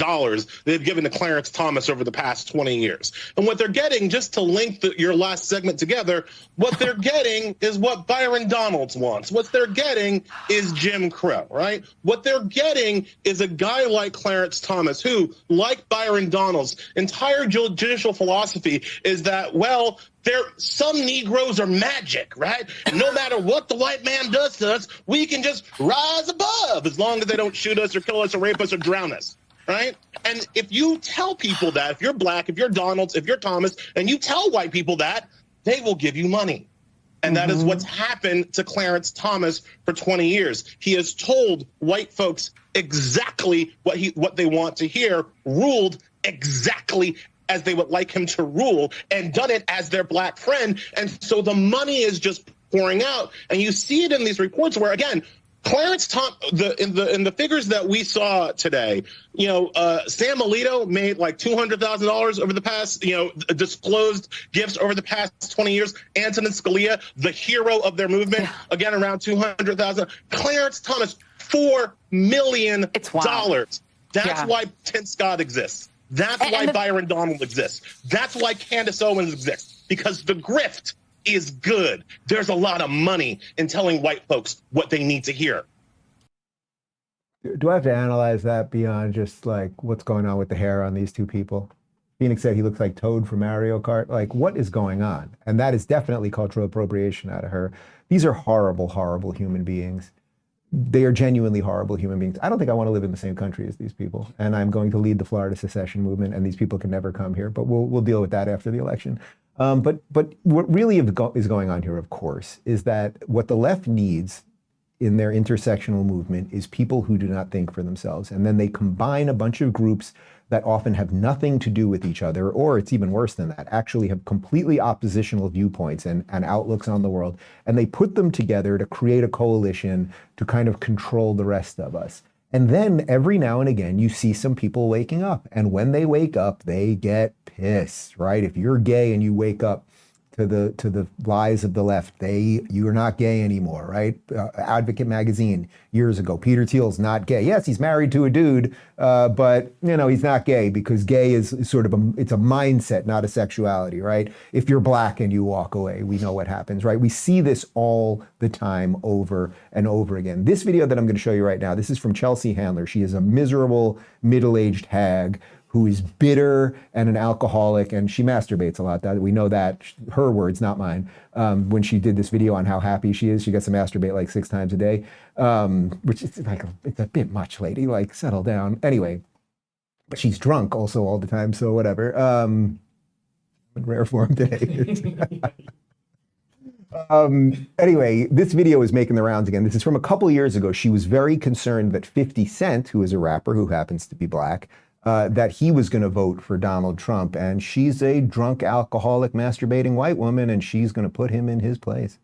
they've given to Clarence Thomas over the past 20 years? And what they're getting, just to link your last segment together, what they're getting is what Byron Donalds wants. What they're getting is Jim Crow, right? What they're getting is a guy like Clarence Thomas who, like Byron Donalds, entire judicial philosophy is that, well, some Negroes are magic, right? And no matter what the white man does to us, we can just rise above as long as they don't shoot us or kill us or rape us or drown us, right? And if you tell people that, if you're black, if you're Donalds, if you're Thomas, and you tell white people that, they will give you money. And that is what's happened to Clarence Thomas for 20 years. He has told white folks exactly what they want to hear, ruled exactly as they would like him to rule, and done it as their black friend. And so the money is just pouring out. And you see it in these reports where, again, Clarence Thomas, in the figures that we saw today, you know, Sam Alito made like $200,000 over the past, you know, disclosed gifts over the past 20 years. Antonin Scalia, the hero of their movement, again, around $200,000. Clarence Thomas, $4 million. That's why Tim Scott exists. That's why Byron Donald exists. That's why Candace Owens exists, because the grift is good. There's a lot of money in telling white folks what they need to hear. Do I have to analyze that beyond just like what's going on with the hair on these two people? Phoenix said he looks like Toad from Mario Kart. Like, what is going on? And that is definitely cultural appropriation out of her. These are horrible, horrible human beings. They are genuinely horrible human beings. I don't think I want to live in the same country as these people. And I'm going to lead the Florida secession movement, and these people can never come here. But we'll deal with that after the election. But what really is going on here, of course, is that what the left needs in their intersectional movement is people who do not think for themselves. And then they combine a bunch of groups that often have nothing to do with each other, or it's even worse than that, actually have completely oppositional viewpoints and outlooks on the world. And they put them together to create a coalition to kind of control the rest of us. And then every now and again, you see some people waking up. And when they wake up, they get pissed, right? If you're gay and you wake up to the lies of the left, you're not gay anymore, right? Advocate magazine years ago, Peter Thiel's not gay. Yes, he's married to a dude, but you know, he's not gay because gay is sort of it's a mindset, not a sexuality, right? If you're black and you walk away, we know what happens, right? We see this all the time over and over again. This video that I'm going to show you right now, this is from Chelsea Handler. She is a miserable middle-aged hag who is bitter and an alcoholic, and she masturbates a lot. We know that, her words, not mine. When she did this video on how happy she is, she gets to masturbate like 6 times a day, which is like, it's a bit much, lady, like settle down. Anyway, but she's drunk also all the time, so whatever. In rare form today. Anyway, this video is making the rounds again. This is from a couple years ago. She was very concerned that 50 Cent, who is a rapper who happens to be black, that he was going to vote for Donald Trump. And she's a drunk, alcoholic, masturbating white woman, and she's going to put him in his place.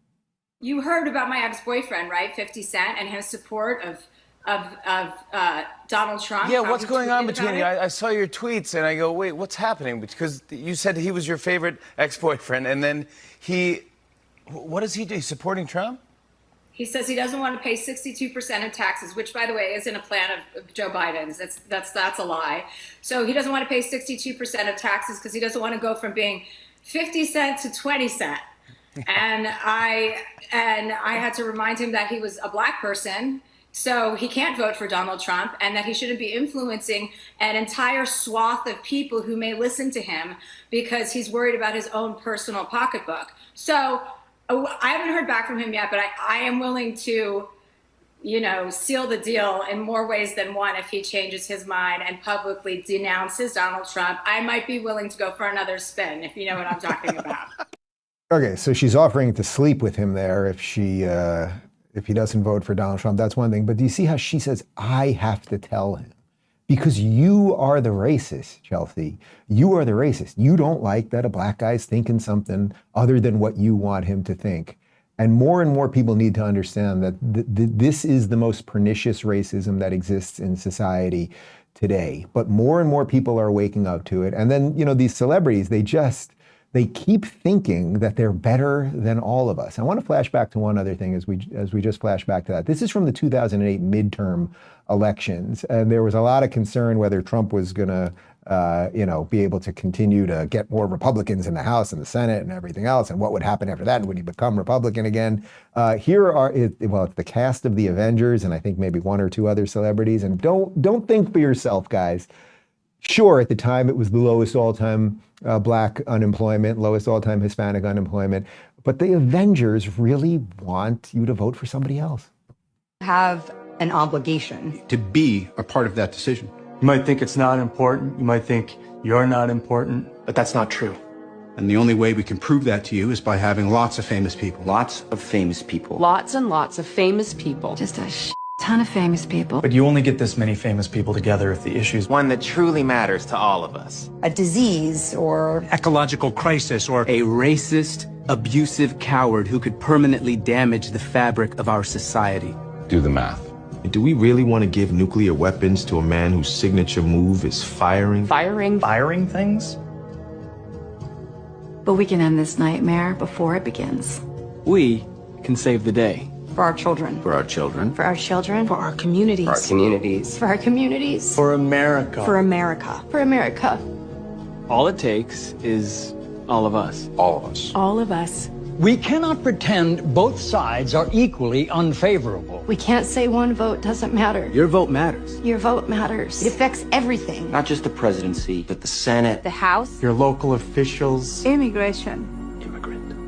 You heard about my ex-boyfriend, right? 50 Cent and his support of Donald Trump. Yeah, what's going on between you? I saw your tweets and I go, wait, what's happening? Because you said he was your favorite ex-boyfriend, and then what does he do? He's supporting Trump? He says he doesn't want to pay 62% of taxes, which, by the way, isn't a plan of Joe Biden's. That's a lie. So he doesn't want to pay 62% of taxes because he doesn't want to go from being 50 cent to 20 cent. And I had to remind him that he was a black person, so he can't vote for Donald Trump, and that he shouldn't be influencing an entire swath of people who may listen to him because he's worried about his own personal pocketbook. So I haven't heard back from him yet, but I am willing to, seal the deal in more ways than one if he changes his mind and publicly denounces Donald Trump. I might be willing to go for another spin, if you know what I'm talking about. Okay, so she's offering to sleep with him there if he doesn't vote for Donald Trump. That's one thing. But do you see how she says, I have to tell him? Because you are the racist, Chelsea. You are the racist. You don't like that a black guy's thinking something other than what you want him to think. And more people need to understand that this is the most pernicious racism that exists in society today. But more and more people are waking up to it. And then, these celebrities, they keep thinking that they're better than all of us. I want to flash back to one other thing as we just flash back to that. This is from the 2008 midterm elections, and there was a lot of concern whether Trump was going to, be able to continue to get more Republicans in the House and the Senate and everything else, and what would happen after that, and would he become Republican again? It's the cast of the Avengers, and I think maybe one or two other celebrities. And don't think for yourself, guys. Sure, at the time it was the lowest all-time black unemployment, lowest all-time Hispanic unemployment, but the Avengers really want you to vote for somebody else. Have an obligation to be a part of that decision. You might think it's not important. You might think you're not important, but that's not true. And the only way we can prove that to you is by having lots of famous people. Lots of famous people. Lots and lots of famous people. Just a ton of famous people. But you only get this many famous people together if the issue's one that truly matters to all of us. A disease or ecological crisis or a racist, abusive coward who could permanently damage the fabric of our society. Do the math. Do we really want to give nuclear weapons to a man whose signature move is firing? Firing things? But we can end this nightmare before it begins. We can save the day. For our children. For our children. For our children. For our communities. For our communities. For our communities. For America. For America. For America. All it takes is all of us. All of us. All of us. We cannot pretend both sides are equally unfavorable. We can't say one vote doesn't matter. Your vote matters. Your vote matters. It affects everything. Not just the presidency, but the Senate. The House. Your local officials. Immigration.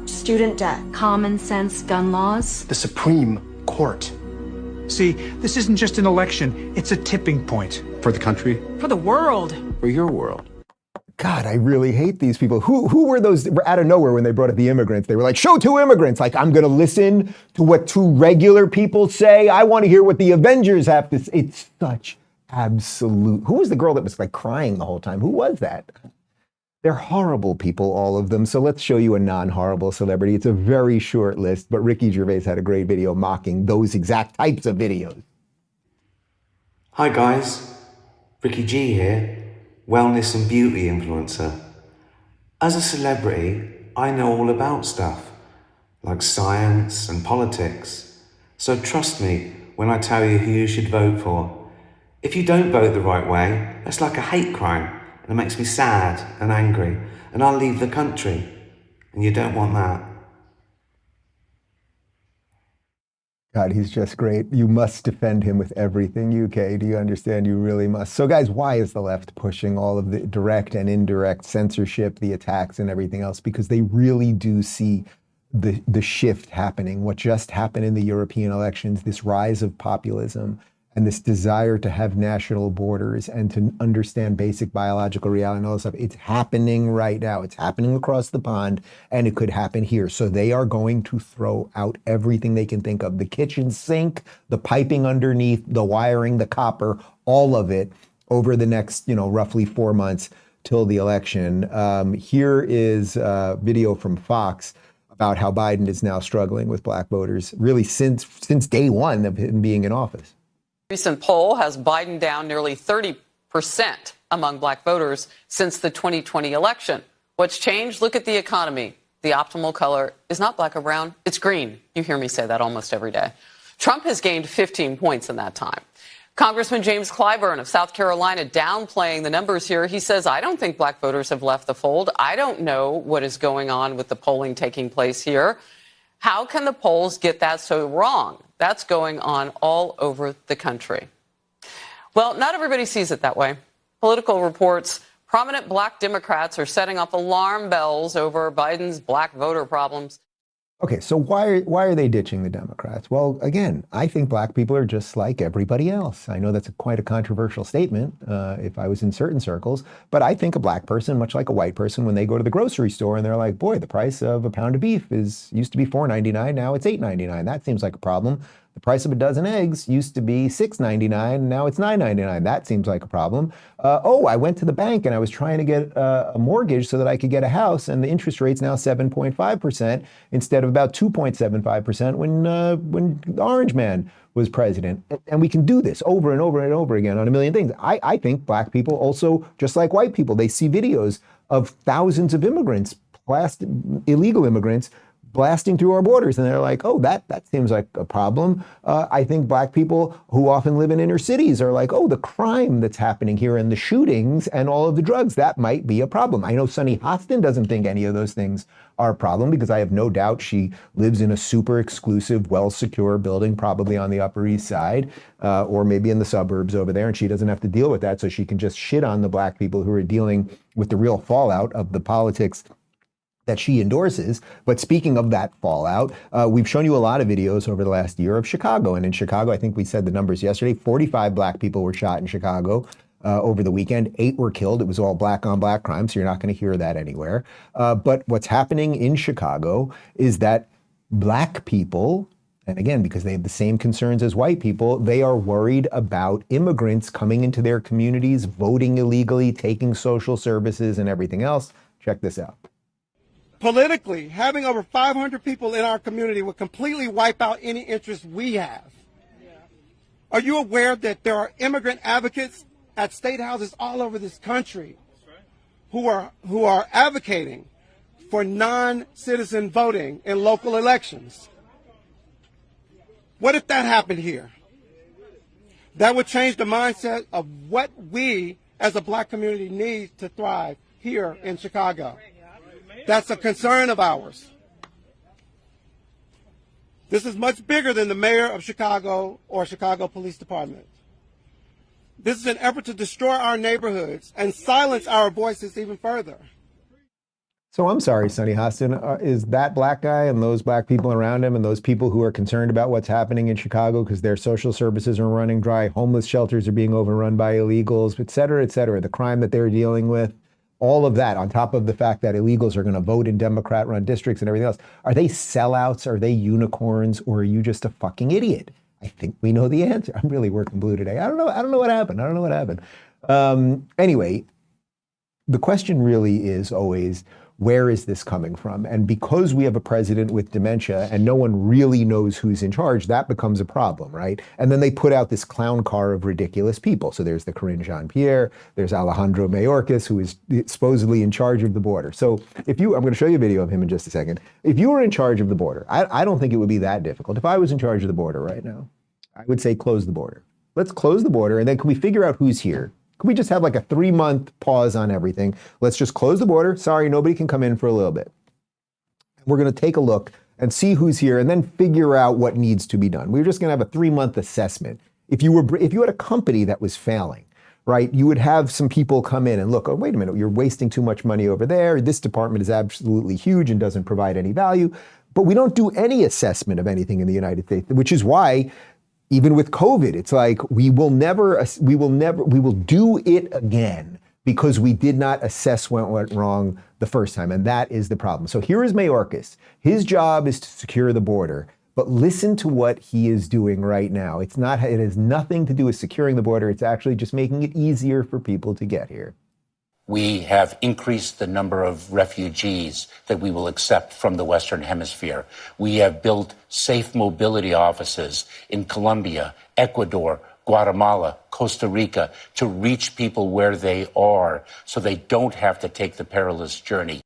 Student debt. Common sense gun laws. The Supreme Court. See, this isn't just an election, it's a tipping point. For the country. For the world. For your world. God, I really hate these people. Who were those out of nowhere when they brought up the immigrants? They were like, show two immigrants. Like, I'm going to listen to what two regular people say. I want to hear what the Avengers have to say. It's such absolute. Who was the girl that was like crying the whole time? Who was that? They're horrible people, all of them. So let's show you a non-horrible celebrity. It's a very short list, but Ricky Gervais had a great video mocking those exact types of videos. Hi guys, Ricky G here, wellness and beauty influencer. As a celebrity, I know all about stuff, like science and politics. So trust me when I tell you who you should vote for. If you don't vote the right way, that's like a hate crime. It makes me sad and angry, and I'll leave the country. And you don't want that. God, he's just great. You must defend him with everything, UK. Do you understand? You really must. So guys, why is the left pushing all of the direct and indirect censorship, the attacks and everything else? Because they really do see the shift happening. What just happened in the European elections, this rise of populism, and this desire to have national borders and to understand basic biological reality and all this stuff, it's happening right now. It's happening across the pond, and it could happen here. So they are going to throw out everything they can think of. The kitchen sink, the piping underneath, the wiring, the copper, all of it over the next, roughly 4 months till the election. Here is a video from Fox about how Biden is now struggling with black voters, really since day one of him being in office. Recent poll has Biden down nearly 30% among black voters since the 2020 election. What's changed? Look at the economy. The optimal color is not black or brown, it's green. You hear me say that almost every day. Trump has gained 15 points in that time. Congressman James Clyburn of South Carolina downplaying the numbers here. He says, I don't think black voters have left the fold. I don't know what is going on with the polling taking place here. How can the polls get that so wrong? That's going on all over the country. Well, not everybody sees it that way. Political reports, prominent black Democrats are setting off alarm bells over Biden's black voter problems. Okay, so why are they ditching the Democrats? Well, again, I think black people are just like everybody else. I know that's quite a controversial statement if I was in certain circles, but I think a black person, much like a white person, when they go to the grocery store and they're like, boy, the price of a pound of beef used to be $4.99, now it's $8.99. That seems like a problem. The price of a dozen eggs used to be $6.99, now it's $9.99. That seems like a problem. I went to the bank and I was trying to get a mortgage so that I could get a house, and the interest rate's now 7.5% instead of about 2.75% when the Orange Man was president. And we can do this over and over and over again on a million things. I think black people also, just like white people, they see videos of thousands of immigrants, illegal immigrants, blasting through our borders, and they're like, oh, that seems like a problem. I think black people who often live in inner cities are like, oh, the crime that's happening here and the shootings and all of the drugs, that might be a problem. I know Sunny Hostin doesn't think any of those things are a problem, because I have no doubt she lives in a super exclusive, well-secure building, probably on the Upper East Side, or maybe in the suburbs over there, and she doesn't have to deal with that, so she can just shit on the black people who are dealing with the real fallout of the politics that she endorses. But speaking of that fallout, we've shown you a lot of videos over the last year of Chicago. And in Chicago, I think we said the numbers yesterday, 45 black people were shot in Chicago over the weekend. 8 were killed. It was all black on black crime, so you're not going to hear that anywhere. But what's happening in Chicago is that black people, and again, because they have the same concerns as white people, they are worried about immigrants coming into their communities, voting illegally, taking social services and everything else. Check this out. Politically, having over 500 people in our community would completely wipe out any interest we have. Are you aware that there are immigrant advocates at state houses all over this country who are advocating for non-citizen voting in local elections? What if that happened here? That would change the mindset of what we as a black community need to thrive here in Chicago. That's a concern of ours. This is much bigger than the mayor of Chicago or Chicago Police Department. This is an effort to destroy our neighborhoods and silence our voices even further. So I'm sorry, Sunny Hostin, is that black guy and those black people around him and those people who are concerned about what's happening in Chicago because their social services are running dry, homeless shelters are being overrun by illegals, et cetera, the crime that they're dealing with, all of that, on top of the fact that illegals are going to vote in Democrat-run districts and everything else. Are they sellouts? Are they unicorns? Or are you just a fucking idiot? I think we know the answer. I'm really working blue today. I don't know what happened. Anyway, the question really is always, where is this coming from? And because we have a president with dementia and no one really knows who's in charge, that becomes a problem, right? And then they put out this clown car of ridiculous people. So there's the Karine Jean-Pierre, there's Alejandro Mayorkas, who is supposedly in charge of the border. So I'm going to show you a video of him in just a second. If you were in charge of the border, I don't think it would be that difficult. If I was in charge of the border right now, I would say close the border. Let's close the border, and then can we figure out who's here? Can we just have like a 3-month pause on everything? Let's just close the border. Sorry, nobody can come in for a little bit. We're going to take a look and see who's here and then figure out what needs to be done. We're just going to have a 3-month assessment. If you had a company that was failing, right, you would have some people come in and look, oh, wait a minute, you're wasting too much money over there. This department is absolutely huge and doesn't provide any value. But we don't do any assessment of anything in the United States, which is why even with COVID, it's like we will do it again because we did not assess what went wrong the first time. And that is the problem. So here is Mayorkas. His job is to secure the border. But listen to what he is doing right now. It has nothing to do with securing the border. It's actually just making it easier for people to get here. We have increased the number of refugees that we will accept from the Western Hemisphere. We have built safe mobility offices in Colombia, Ecuador, Guatemala, Costa Rica to reach people where they are so they don't have to take the perilous journey.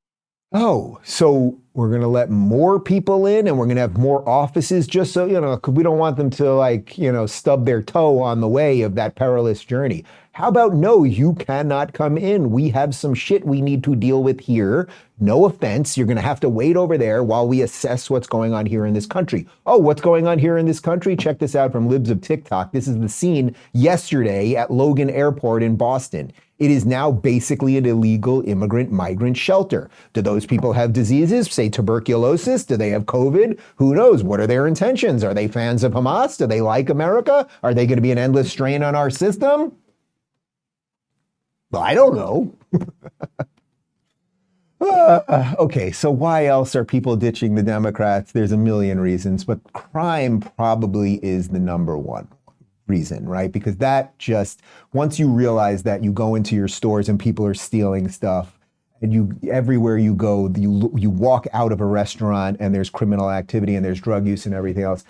Oh, so we're going to let more people in and we're going to have more offices just so, because we don't want them to stub their toe on the way of that perilous journey. How about no, you cannot come in. We have some shit we need to deal with here. No offense. You're going to have to wait over there while we assess what's going on here in this country. Oh, what's going on here in this country? Check this out from Libs of TikTok. This is the scene yesterday at Logan Airport in Boston. It is now basically an illegal migrant shelter. Do those people have diseases, say tuberculosis? Do they have COVID? Who knows? What are their intentions? Are they fans of Hamas? Do they like America? Are they going to be an endless strain on our system? Well, I don't know. Okay, so why else are people ditching the Democrats? There's a million reasons, but crime probably is the number one reason, right? Because that just, once you realize that you go into your stores and people are stealing stuff, and everywhere you go, you walk out of a restaurant and there's criminal activity and there's drug use and everything else.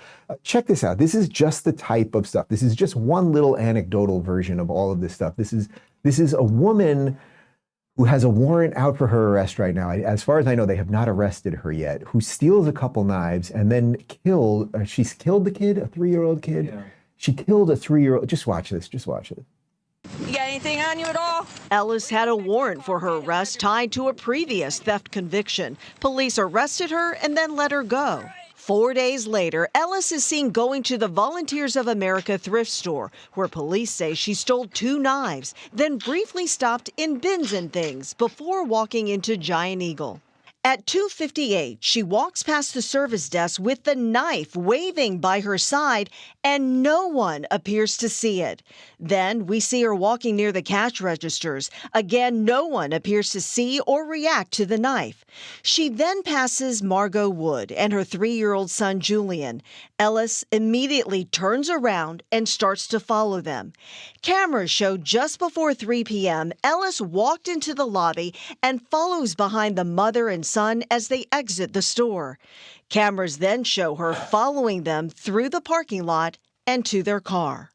Check this out. This is just the type of stuff. This is just one little anecdotal version of all of this stuff. This is a woman who has a warrant out for her arrest right now. As far as I know, they have not arrested her yet, who steals a couple knives and then she's killed the kid, a 3-year-old kid. Yeah. She killed a 3-year-old. Just watch this. Just watch it. You got anything on you at all? Ellis had a warrant for her arrest tied to a previous theft conviction. Police arrested her and then let her go. 4 days later, Ellis is seen going to the Volunteers of America thrift store, where police say she stole 2 knives, then briefly stopped in bins and things before walking into Giant Eagle. At 2:58, she walks past the service desk with the knife waving by her side, and no one appears to see it. Then we see her walking near the cash registers. Again, no one appears to see or react to the knife. She then passes Margot Wood and her 3-year-old son, Julian. Ellis immediately turns around and starts to follow them. Cameras show just before 3 p.m., Ellis walked into the lobby and follows behind the mother and son as they exit the store. Cameras then show her following them through the parking lot and to their car.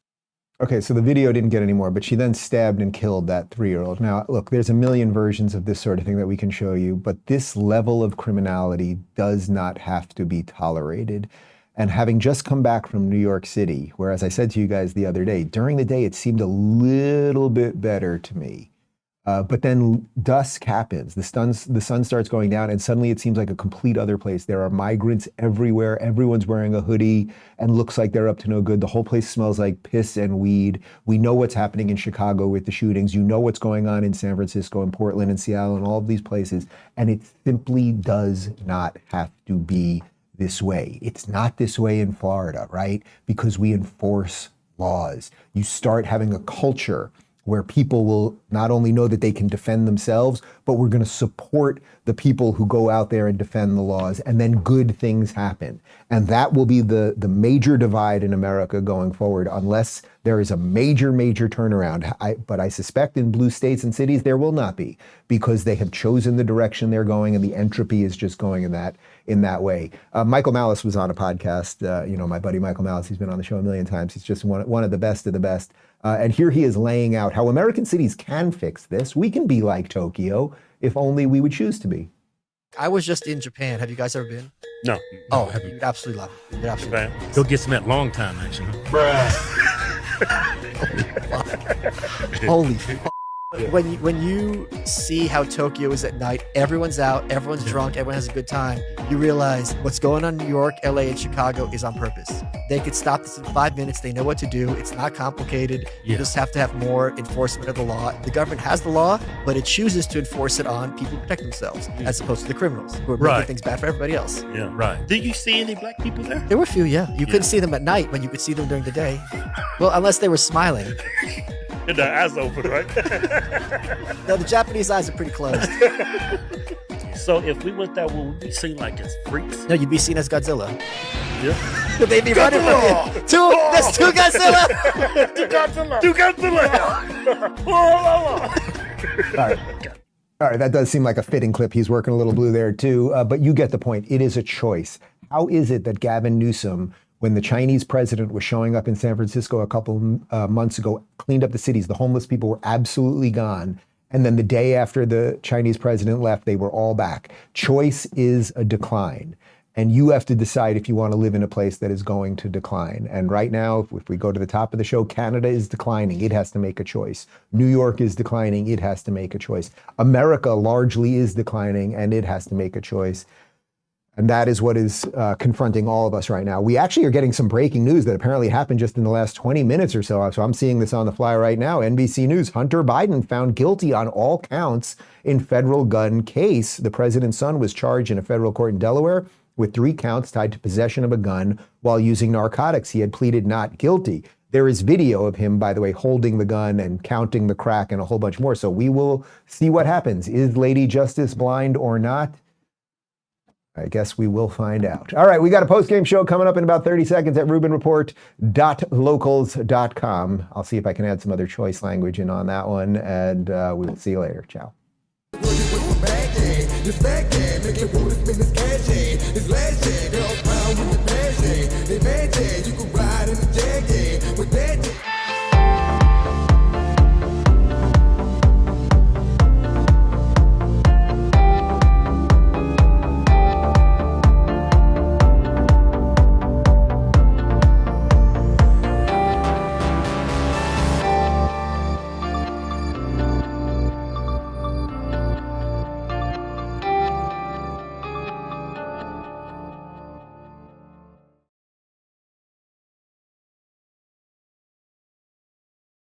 Okay, so the video didn't get any more, but she then stabbed and killed that 3-year-old. Now, look, there's a million versions of this sort of thing that we can show you, but this level of criminality does not have to be tolerated. And having just come back from New York City, where, as I said to you guys the other day, during the day it seemed a little bit better to me. But then dusk happens, the sun starts going down, and suddenly it seems like a complete other place. There are migrants everywhere. Everyone's wearing a hoodie and looks like they're up to no good. The whole place smells like piss and weed. We know what's happening in Chicago with the shootings. You know what's going on in San Francisco and Portland and Seattle and all of these places. And it simply does not have to be this way. It's not this way in Florida, right? Because we enforce laws. You start having a culture where people will not only know that they can defend themselves, but we're going to support the people who go out there and defend the laws, and then good things happen. And that will be the major divide in America going forward, unless there is a major, major turnaround. But I suspect in blue states and cities, there will not be, because they have chosen the direction they're going, and the entropy is just going in that way. Michael Malice was on a podcast, my buddy Michael Malice, he's been on the show a million times. He's just one of the best of the best. And here he is laying out how American cities can fix this. We can be like Tokyo if only we would choose to be. I was just in Japan. Have you guys ever been? No. Oh, have you? Absolutely love it. You'd absolutely love it. Go get some at long time, actually. Bruh. Holy fuck. When you see how Tokyo is at night, everyone's out, everyone's drunk, everyone has a good time, you realize what's going on in New York, LA, and Chicago is on purpose. They could stop this in 5 minutes. They know what to do. It's not complicated. You just have to have more enforcement of the law. The government has the law, but it chooses to enforce it on people who protect themselves, as opposed to the criminals who are making things bad for everybody else. Yeah, right. Did you see any black people there? There were a few, yeah. You couldn't see them at night, but you could see them during the day. Well, unless they were smiling. And their eyes open, right? No, the Japanese eyes are pretty closed. So if we went there, would we be seen like as freaks? No, you'd be seen as Godzilla. Yeah. They'd be running from you. There's 2 Godzilla. 2 Godzilla. 2 Godzilla. All right. All right, that does seem like a fitting clip. He's working a little blue there too, but you get the point. It is a choice. How is it that Gavin Newsom, when the Chinese president was showing up in San Francisco a couple months ago, cleaned up the cities, the homeless people were absolutely gone, and then the day after the Chinese president left, they were all back? Choice is a decline. And you have to decide if you want to live in a place that is going to decline. And right now, if we go to the top of the show, Canada is declining. It has to make a choice. New York is declining. It has to make a choice. America largely is declining, and it has to make a choice. And that is what is confronting all of us right now. We actually are getting some breaking news that apparently happened just in the last 20 minutes or so. So I'm seeing this on the fly right now. NBC News, Hunter Biden found guilty on all counts in federal gun case. The president's son was charged in a federal court in Delaware with 3 counts tied to possession of a gun while using narcotics. He had pleaded not guilty. There is video of him, by the way, holding the gun and counting the crack and a whole bunch more. So we will see what happens. Is Lady Justice blind or not? I guess we will find out. All right, we got a post-game show coming up in about 30 seconds at rubinreport.locals.com. I'll see if I can add some other choice language in on that one, and we will see you later. Ciao. This back game, make it wanna spend this cash in. This last year, girls round with the passion. They mad you can ride in the jag.